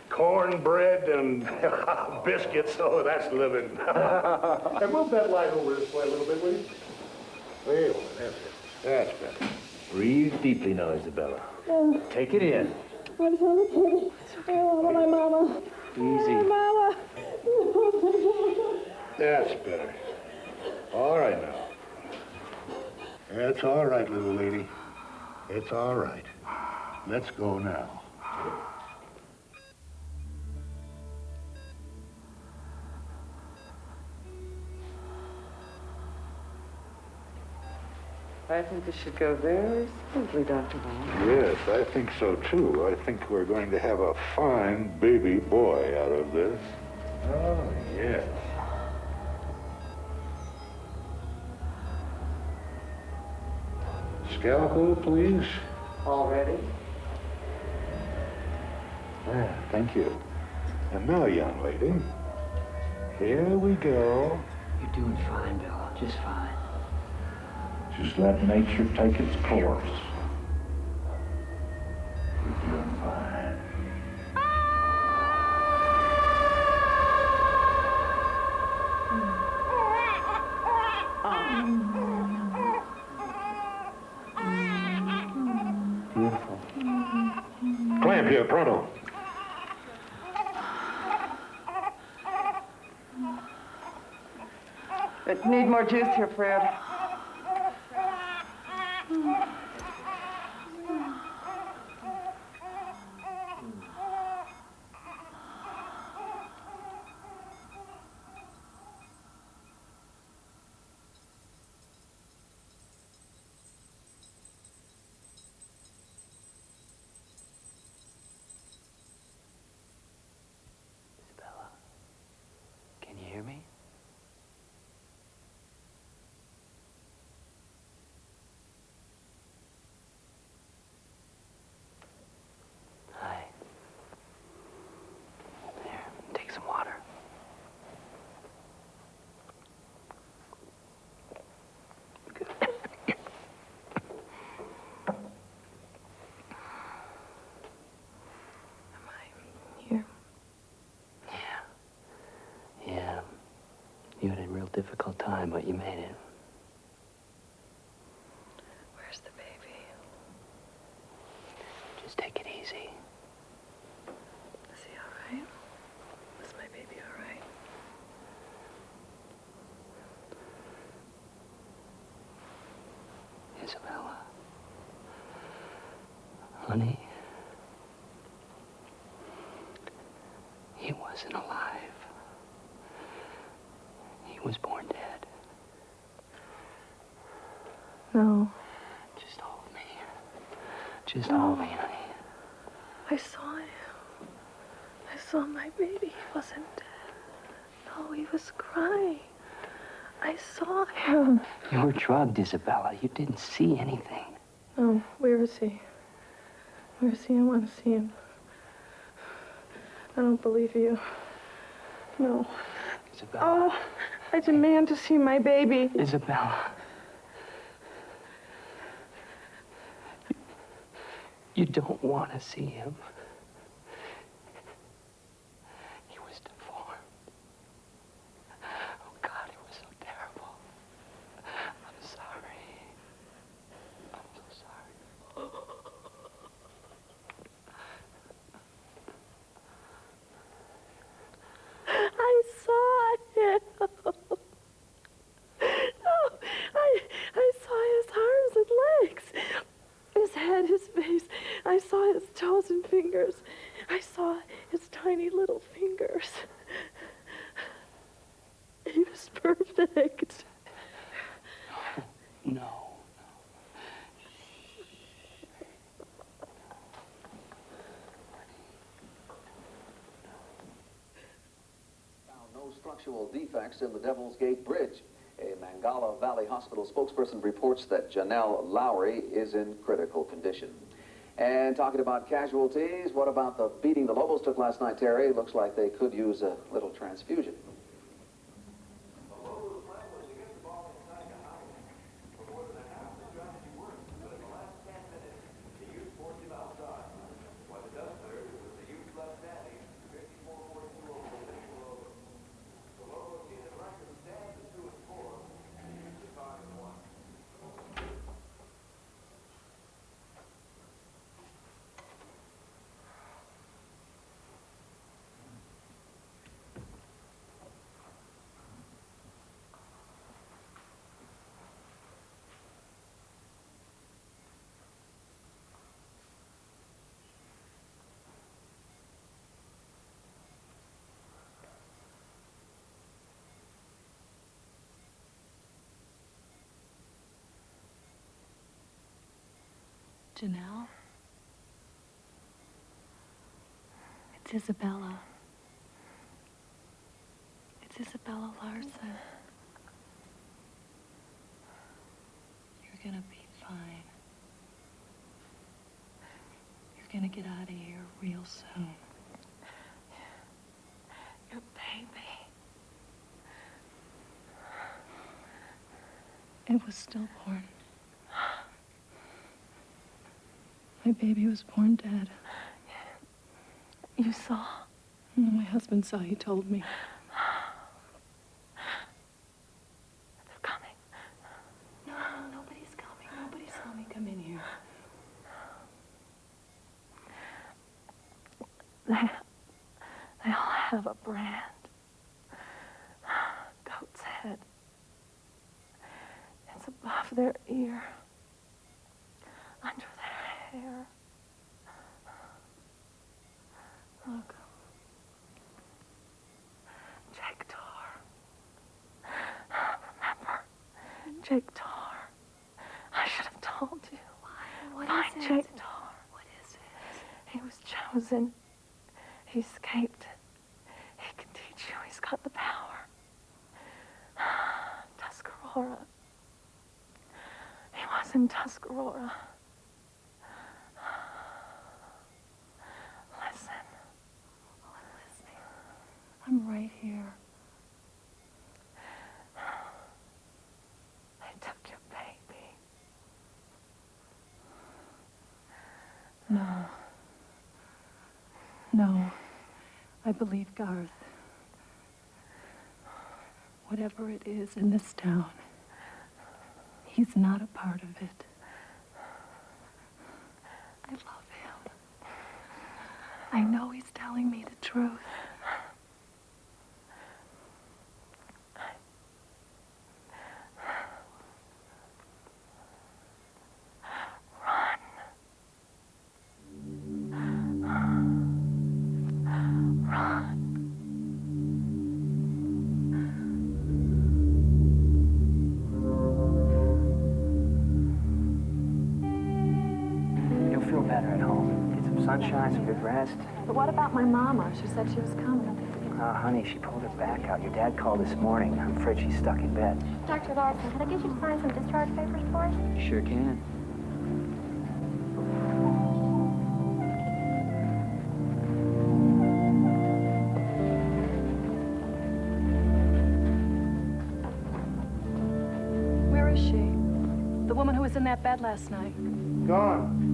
Cornbread and biscuits. Oh, that's living. Hey, move that light over this way a little bit, will you? There, that's it. That's better. Breathe deeply now, Isabella. Take it in. I just want to take it. I love my mama. Easy. My mama. That's better. All right now. It's all right, little lady. It's all right. Let's go now. I think this should go very smoothly, Dr. Wall. Yes, I think so, too. I think we're going to have a fine baby boy out of this. Oh, yes. Scalpel, please. All ready? Ah, thank you. And now, young lady, here we go. You're doing fine, Bill. Just fine. Just let nature take its course. You're doing fine. Beautiful. Clamp here, pronto. But need more juice here, Fred. Isabella, can you hear me? Hi. There, take some water. Good. Here. Yeah. You had a real difficult time, but you made it. Where's the baby? Just take it easy. Is he all right? Is my baby all right? Isabella. Honey. He wasn't alive. He was born dead. No. Just hold me. Just hold me, honey. I saw him. I saw my baby. He wasn't dead. No, he was crying. I saw him. You were drugged, Isabella. You didn't see anything. No, where is he? Where is he? I want to see him. I don't believe you. No. Isabella. Oh, I demand to see my baby. Isabella. You don't want to see him. He was deformed. Oh, God, it was so terrible. I'm sorry. I'm so sorry. I saw him. Oh, I saw his arms and legs, his head, his face. I saw his toes and fingers. I saw his tiny little fingers. He was perfect. No. No structural defects in the Devil's Gate Bridge. A Mangala Valley Hospital spokesperson reports that Janelle Lowry is in critical condition. And talking about casualties, what about the beating the Lobos took last night, Terry? Looks like they could use a little transfusion. Janelle? It's Isabella. It's Isabella Larson. You're gonna be fine. You're gonna get out of here real soon. Your baby. It was stillborn. My baby was born dead. You saw? No, my husband saw. He told me. They're coming. No, nobody's coming. Nobody saw me come in here. They all have a brand. Goat's head. It's above their ear. Under their hair. Look. Jake Tar. Remember? Jake Tar. I should have told you. Why? What is it? Jake Tar. What is it? He was chosen. He escaped. He can teach you. He's got the power. Tuscarora. He was in Tuscarora. Listen. I'm listening. I'm right here. They took your baby. No. No. I believe Garth. Whatever it is in this town, he's not a part of it. I love him. I know he's telling me the truth. Sunshine, some good rest. But what about my mama? She said she was coming. Oh, honey, she pulled her back out. Your dad called this morning. I'm afraid she's stuck in bed. Dr. Larson, could I get you to sign some discharge papers for us? You sure can. Where is she? The woman who was in that bed last night. Gone.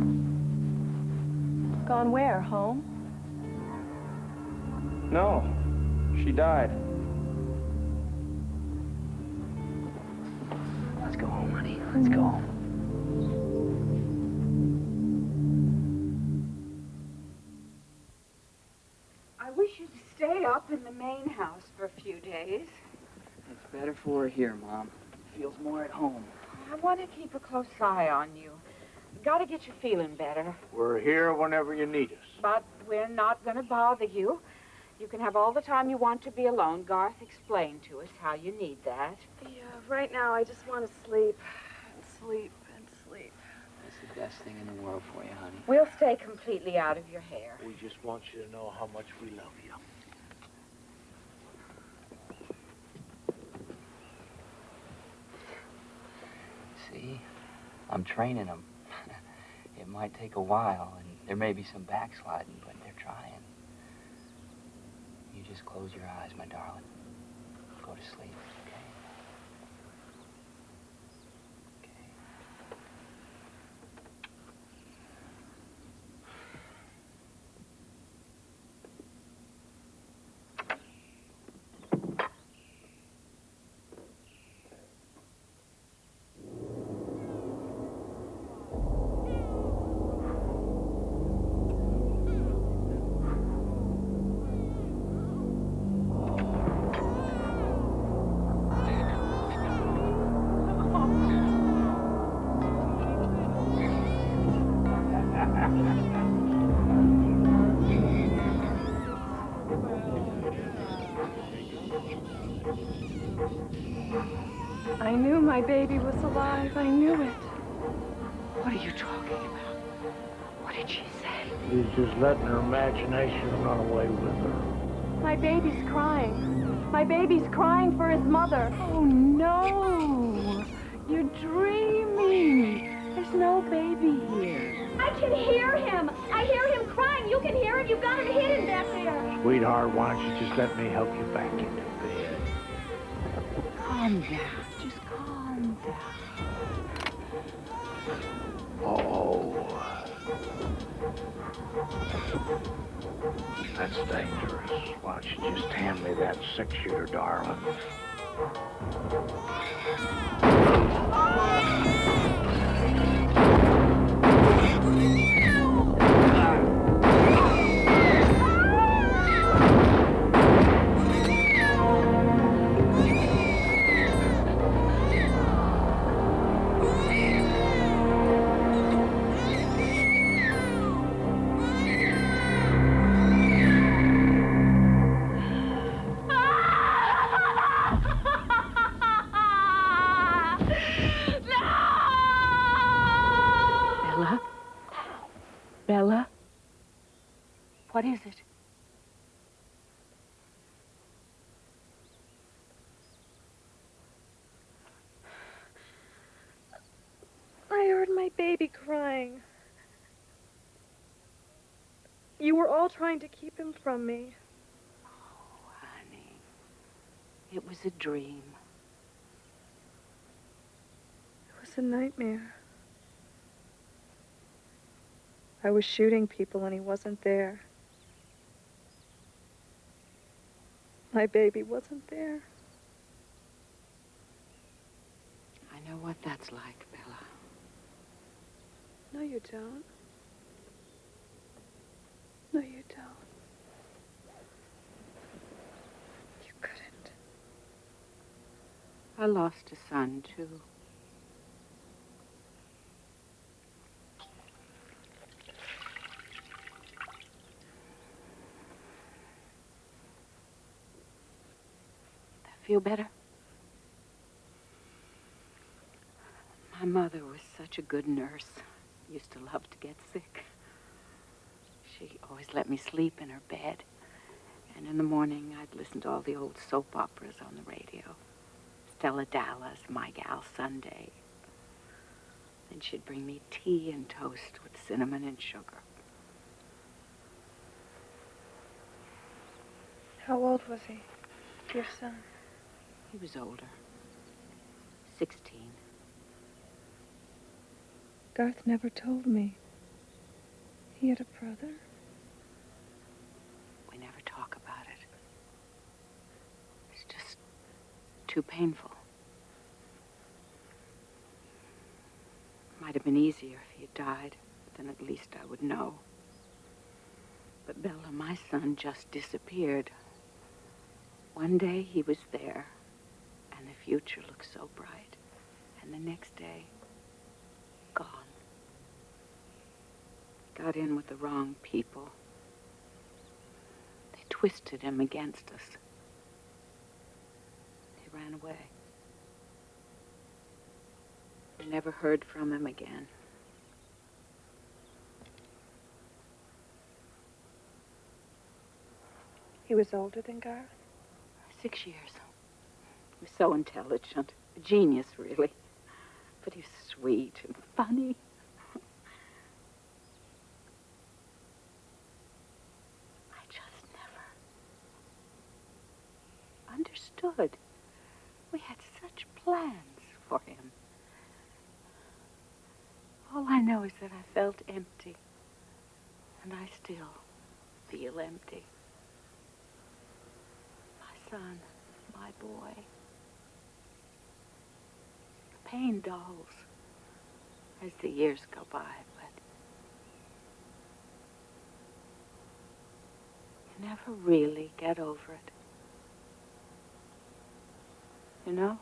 Gone where? Home? No, she died. Let's go home, honey. Let's go home. I wish you'd stay up in the main house for a few days. It's better for her here, Mom. Feels more at home. I want to keep a close eye on you. Got to get you feeling better. We're here whenever you need us. But we're not going to bother you. You can have all the time you want to be alone. Garth explained to us how you need that. Yeah, right now I just want to sleep. And sleep and sleep. That's the best thing in the world for you, honey. We'll stay completely out of your hair. We just want you to know how much we love you. See? I'm training them. It might take a while, and there may be some backsliding, but they're trying. You just close your eyes, my darling. Go to sleep, okay? I knew my baby was alive. I knew it. What are you talking about? did she say? She's just letting her imagination run away with her. My baby's crying. My baby's crying for his mother. Oh, no. You're dreaming. There's no baby here. I can hear him. I hear him crying. You can hear him. You've got him hidden back there. Sweetheart, why don't you just let me help you back into bed? Calm down. Just calm down. Oh, that's dangerous. Why don't you just hand me that six-shooter, darling? Bella? Bella? What is it? I heard my baby crying. You were all trying to keep him from me. Oh, honey. It was a dream. It was a nightmare. I was shooting people and he wasn't there. My baby wasn't there. I know what that's like, Bella. No, you don't. No, you don't. You couldn't. I lost a son, too. Feel better? My mother was such a good nurse. Used to love to get sick. She always let me sleep in her bed. And in the morning, I'd listen to all the old soap operas on the radio. Stella Dallas, My Gal Sunday. Then she'd bring me tea and toast with cinnamon and sugar. How old was he, your son? He was older. 16. Garth never told me. He had a brother? We never talk about it. It's just too painful. Might have been easier if he had died, but then at least I would know. But Bella, my son, just disappeared. One day he was there, and the future looked so bright. And the next day, gone. Got in with the wrong people. They twisted him against us. He ran away. I never heard from him again. He was older than Garth? 6 years. He was so intelligent. A genius, really. But he was sweet and funny. I just never understood. We had such plans for him. All I know is that I felt empty. And I still feel empty. My son, my boy. The pain dulls as the years go by, but you never really get over it. You know?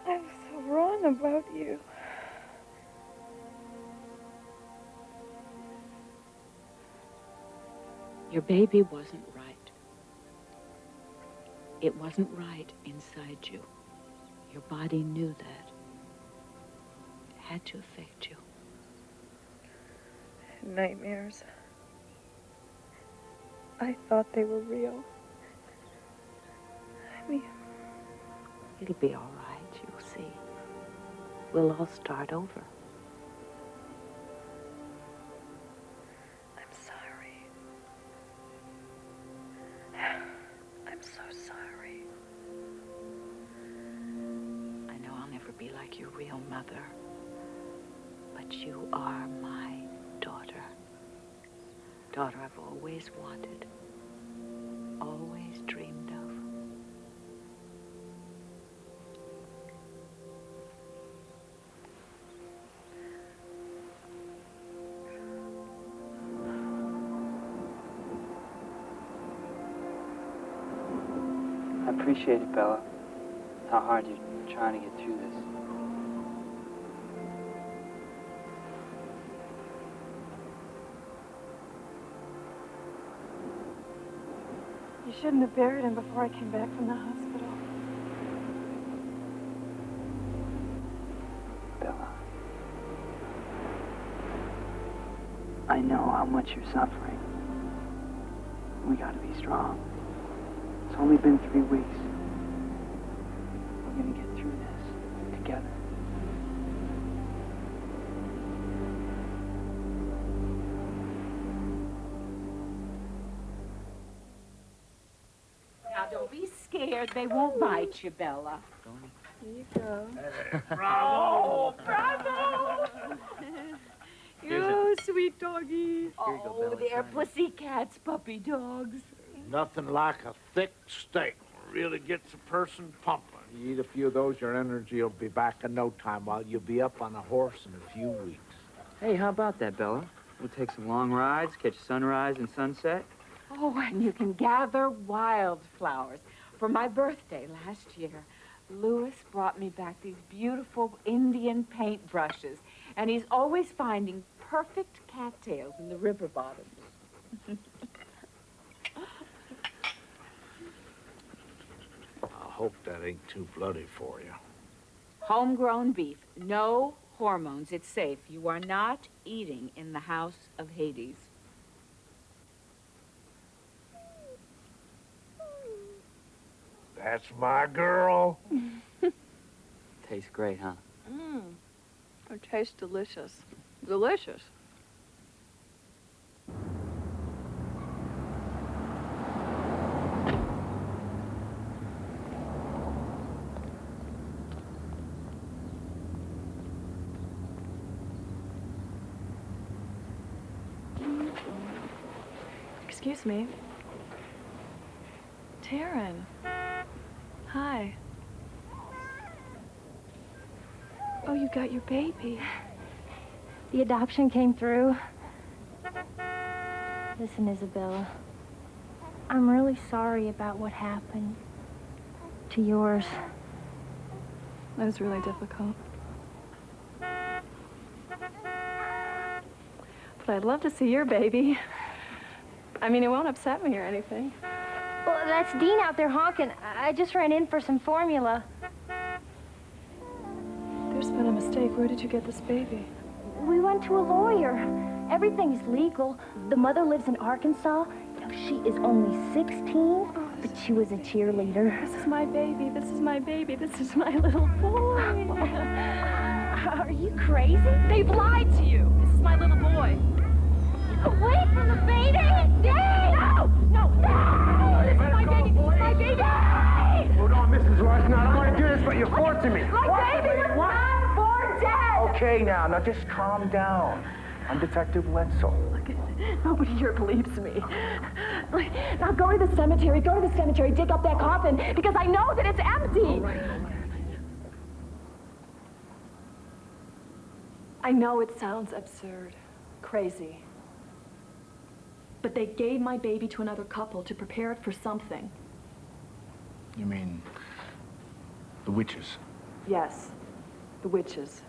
I was so wrong about you. Your baby wasn't right. It wasn't right inside you. Your body knew that. It had to affect you. Nightmares. I thought they were real. I mean... It'll be all right, you'll see. We'll all start over. I'm sorry. I'm so sorry. I know I'll never be like your real mother, but you are my daughter. Daughter I've always wanted, always dreamed of. I appreciate it, Bella. How hard you're trying to get through this. You shouldn't have buried him before I came back from the hospital. Bella. I know how much you're suffering. We gotta be strong. It's only been 3 weeks. We're gonna get through this together. Now, don't be scared. They won't bite you, Bella. Here you go. Bravo! Bravo! You sweet doggy. Oh, they're pussycats, puppy dogs. Nothing like a thick steak. Really gets a person pumping. You eat a few of those, your energy will be back in no time, while you'll be up on a horse in a few weeks. Hey, how about that, Bella? We'll take some long rides, catch sunrise and sunset. Oh, and you can gather wildflowers. For my birthday last year, Louis brought me back these beautiful Indian paintbrushes, and he's always finding perfect cattails in the river bottoms. I hope that ain't too bloody for you. Homegrown beef, no hormones. It's safe. You are not eating in the house of Hades. That's my girl. Tastes great, huh? It tastes delicious. Delicious. Excuse me. Taryn. Hi. Oh, you got your baby. The adoption came through. Listen, Isabella, I'm really sorry about what happened to yours. That was really difficult. But I'd love to see your baby. I mean, it won't upset me or anything. Well, that's Dean out there honking. I just ran in for some formula. There's been a mistake. Where did you get this baby? We went to a lawyer. Everything's legal. The mother lives in Arkansas. Now, she is only 16, but she was a cheerleader. This is my baby. This is my baby. This is my little boy. Are you crazy? They've lied to you. This is my little boy. Away from the baby! No! No! No! This is my baby! This is my baby! Hold on, Mrs. Rush. Now, I don't want to do this, but you're forcing me. My baby was not born dead! Okay, now just calm down. I'm Detective Wetzel. Nobody here believes me. Now go to the cemetery. Go to the cemetery. Dig up that coffin because I know that it's empty. All right. I know it sounds absurd, crazy. But they gave my baby to another couple to prepare it for something. You mean the witches? Yes, the witches.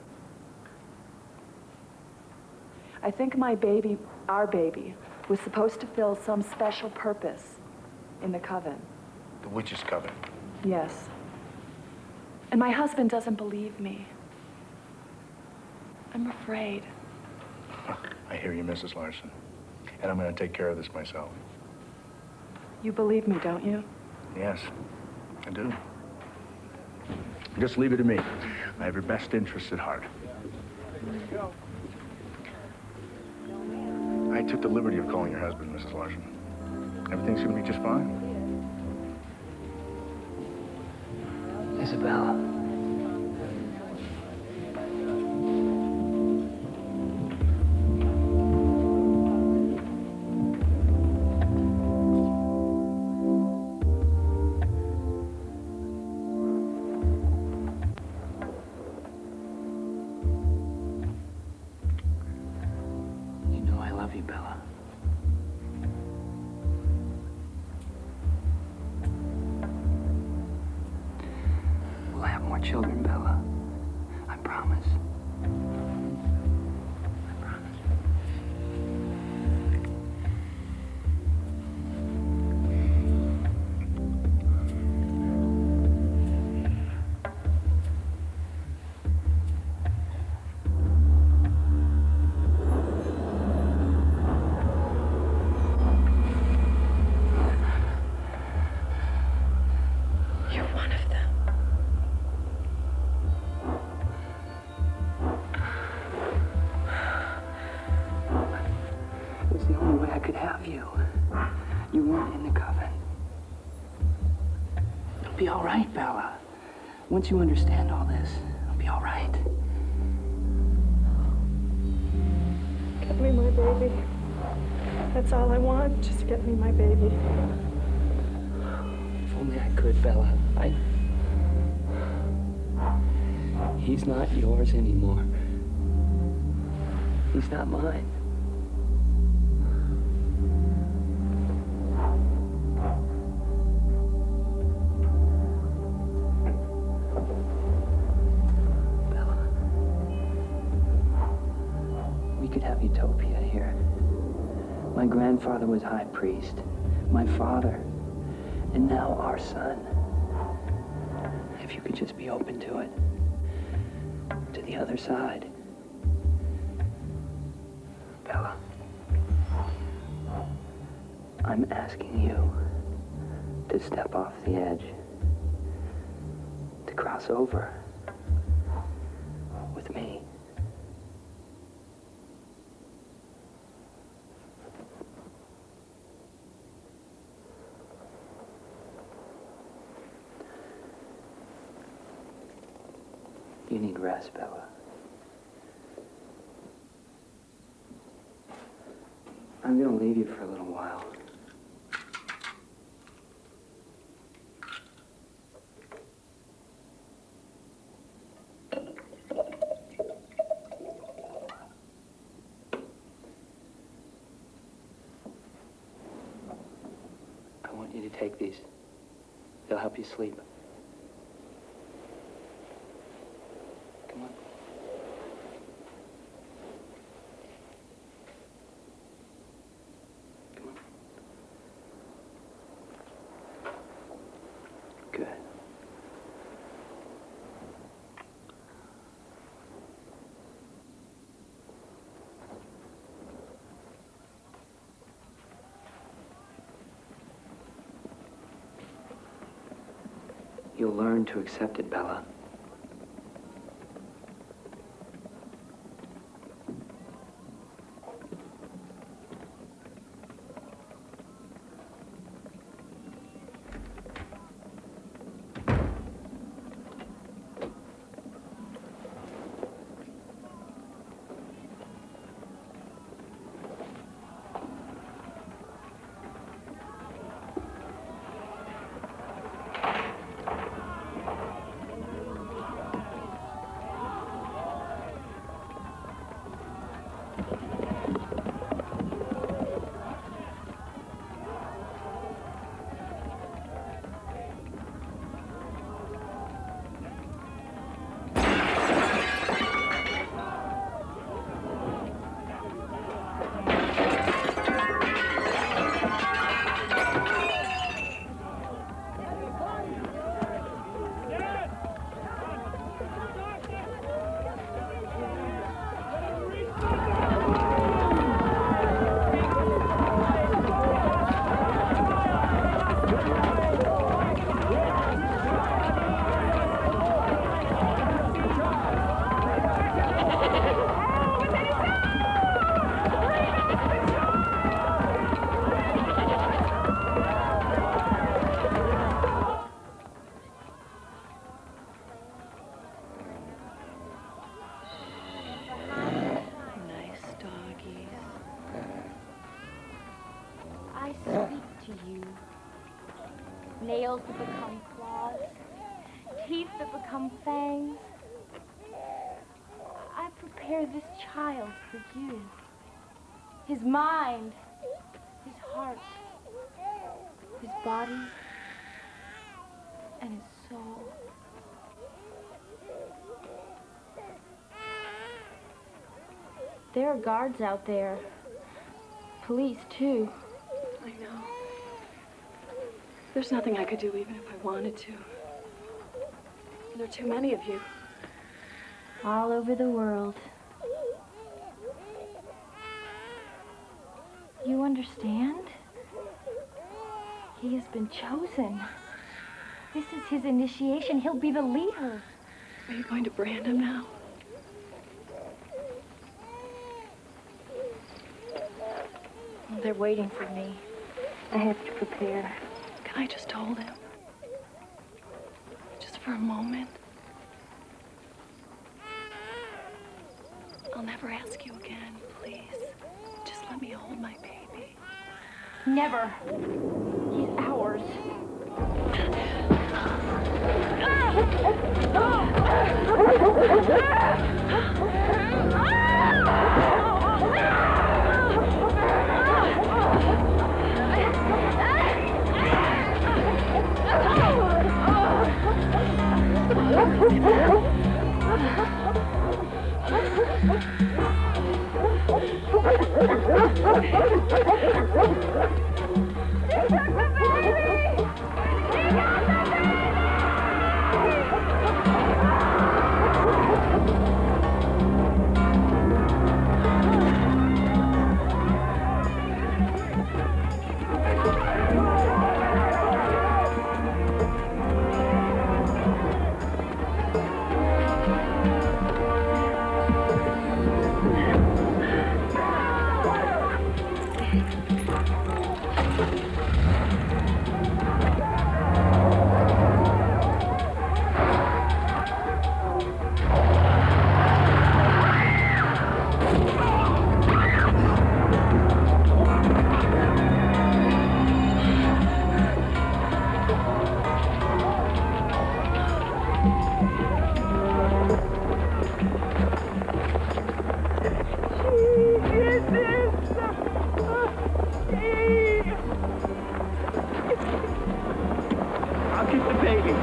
I think my baby, our baby, was supposed to fill some special purpose in the coven. The witches' coven. Yes. And my husband doesn't believe me. I'm afraid. I hear you, Mrs. Larson. And I'm going to take care of this myself. You believe me, don't you? Yes, I do. Just leave it to me. I have your best interests at heart. I took the liberty of calling your husband, Mrs. Larson. Everything's going to be just fine. Isabella. You know I love you, Bella. We'll have more children, Bella. I promise. I promise. You're one of them. It was the only way I could have you. You weren't in the coven. It'll be all right, Bella. Once you understand all this, it'll be all right. Get me my baby. That's all I want. Just get me my baby. If only I could, Bella. He's not yours anymore. He's not mine. Bella. We could have utopia here. My grandfather was high priest. My father. And now our son. If you could just be open to it. To the other side. Bella. I'm asking you to step off the edge. To cross over. With me. You need rest, Bella. I'm gonna leave you for a little while. I want you to take these. They'll help you sleep. Come on. Come on. Good. You'll learn to accept it, Bella. I speak to you. Nails that become claws, teeth that become fangs. I prepare this child for you. His mind, his heart, his body, and his soul. There are guards out there. Police, too. I know. There's nothing I could do even if I wanted to. There are too many of you. All over the world. You understand? He has been chosen. This is his initiation. He'll be the leader. Are you going to brand him now? They're waiting for me. I have to prepare. Can I just hold him? Just for a moment? I'll never ask you again, please. Just let me hold my baby. Never. He's ours. I'll keep the baby.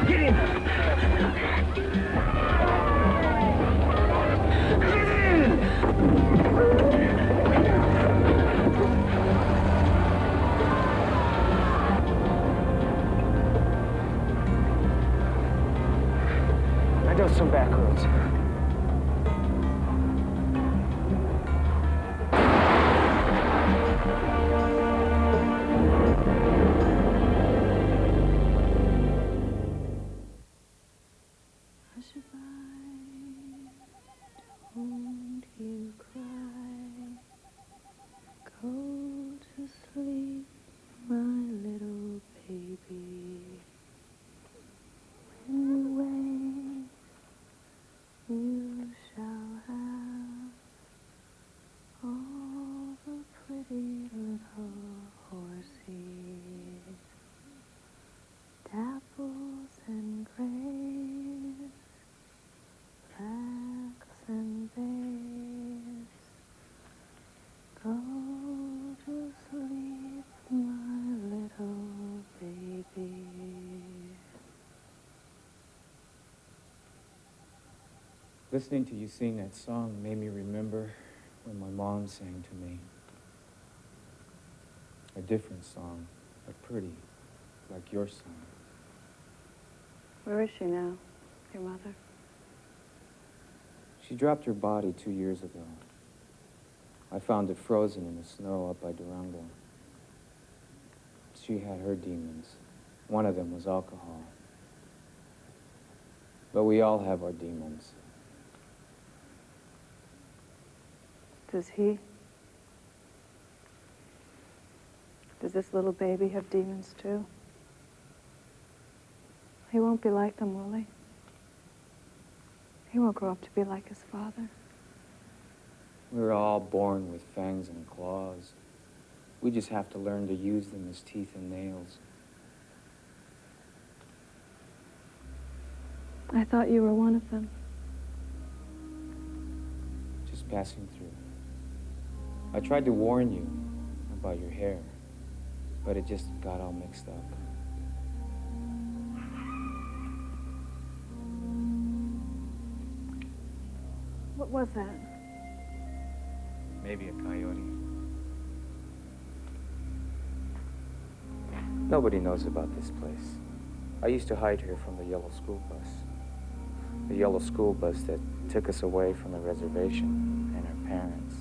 Get in! I know some back roads. Won't you cry? Go to sleep, my little baby. When you wake, you shall have all the pretty little horses, dapples and grays, blacks and bays. Go Listening to you sing that song made me remember when my mom sang to me. A different song, but pretty, like your song. Where is she now, your mother? She dropped her body 2 years ago. I found it frozen in the snow up by Durango. She had her demons. One of them was alcohol. But we all have our demons. Does he? Does this little baby have demons too? He won't be like them, will he? He won't grow up to be like his father. We were all born with fangs and claws. We just have to learn to use them as teeth and nails. I thought you were one of them. Just passing through. I tried to warn you about your hair, but it just got all mixed up. What was that? Maybe a coyote. Nobody knows about this place. I used to hide here from the yellow school bus. The yellow school bus that took us away from the reservation and our parents.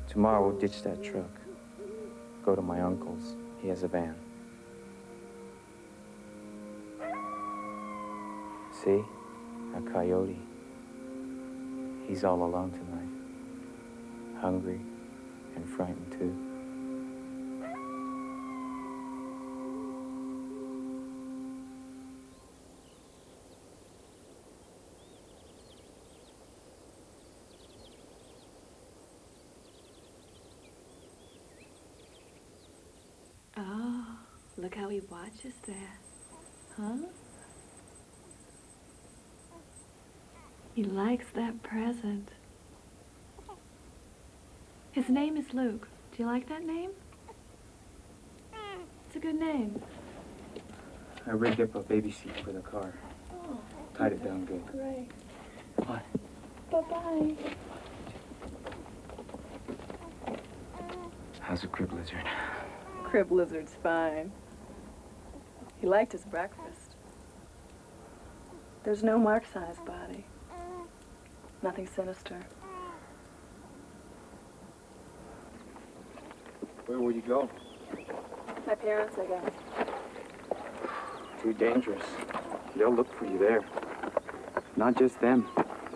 Tomorrow we'll ditch that truck. Go to my uncle's. He has a van. See? A coyote. He's all alone tonight. Hungry and frightened too. Oh, look how he watches that. Huh? He likes that present. His name is Luke. Do you like that name? It's a good name. I rigged up a baby seat for the car. Oh, Tied it down good. great. What? Bye-bye. How's a crib lizard? Crib lizard's fine. He liked his breakfast. There's no marks on his body. Nothing sinister. Where will you go? My parents, I guess. Too dangerous. They'll look for you there. Not just them.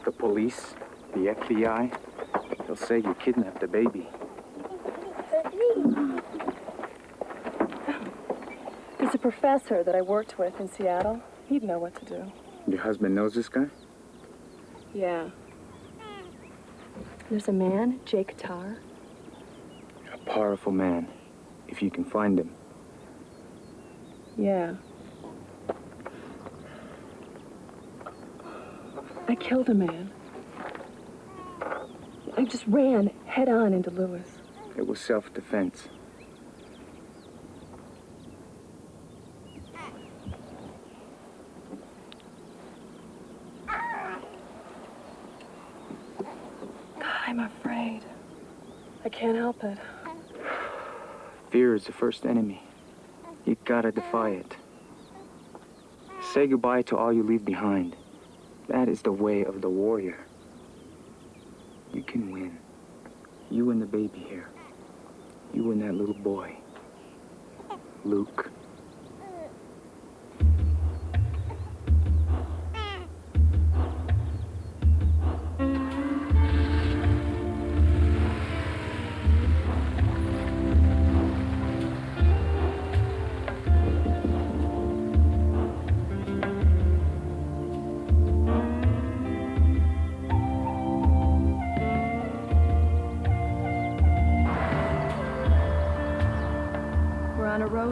The police, the FBI. They'll say you kidnapped a baby. There's a professor that I worked with in Seattle. He'd know what to do. Your husband knows this guy? Yeah. There's a man, Jake Tarr. A powerful man, if you can find him. Yeah. I killed a man. I just ran head on into Lewis. It was self-defense. I'm afraid. I can't help it. Fear is the first enemy. You gotta defy it. Say goodbye to all you leave behind. That is the way of the warrior. You can win. You and the baby here. You and that little boy. Luke.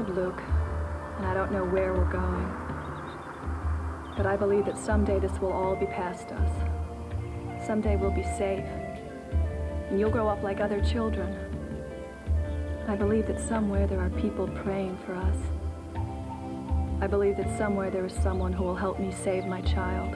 Luke, and I don't know where we're going. But I believe that someday this will all be past us. Someday we'll be safe, and you'll grow up like other children. I believe that somewhere there are people praying for us. I believe that somewhere there is someone who will help me save my child.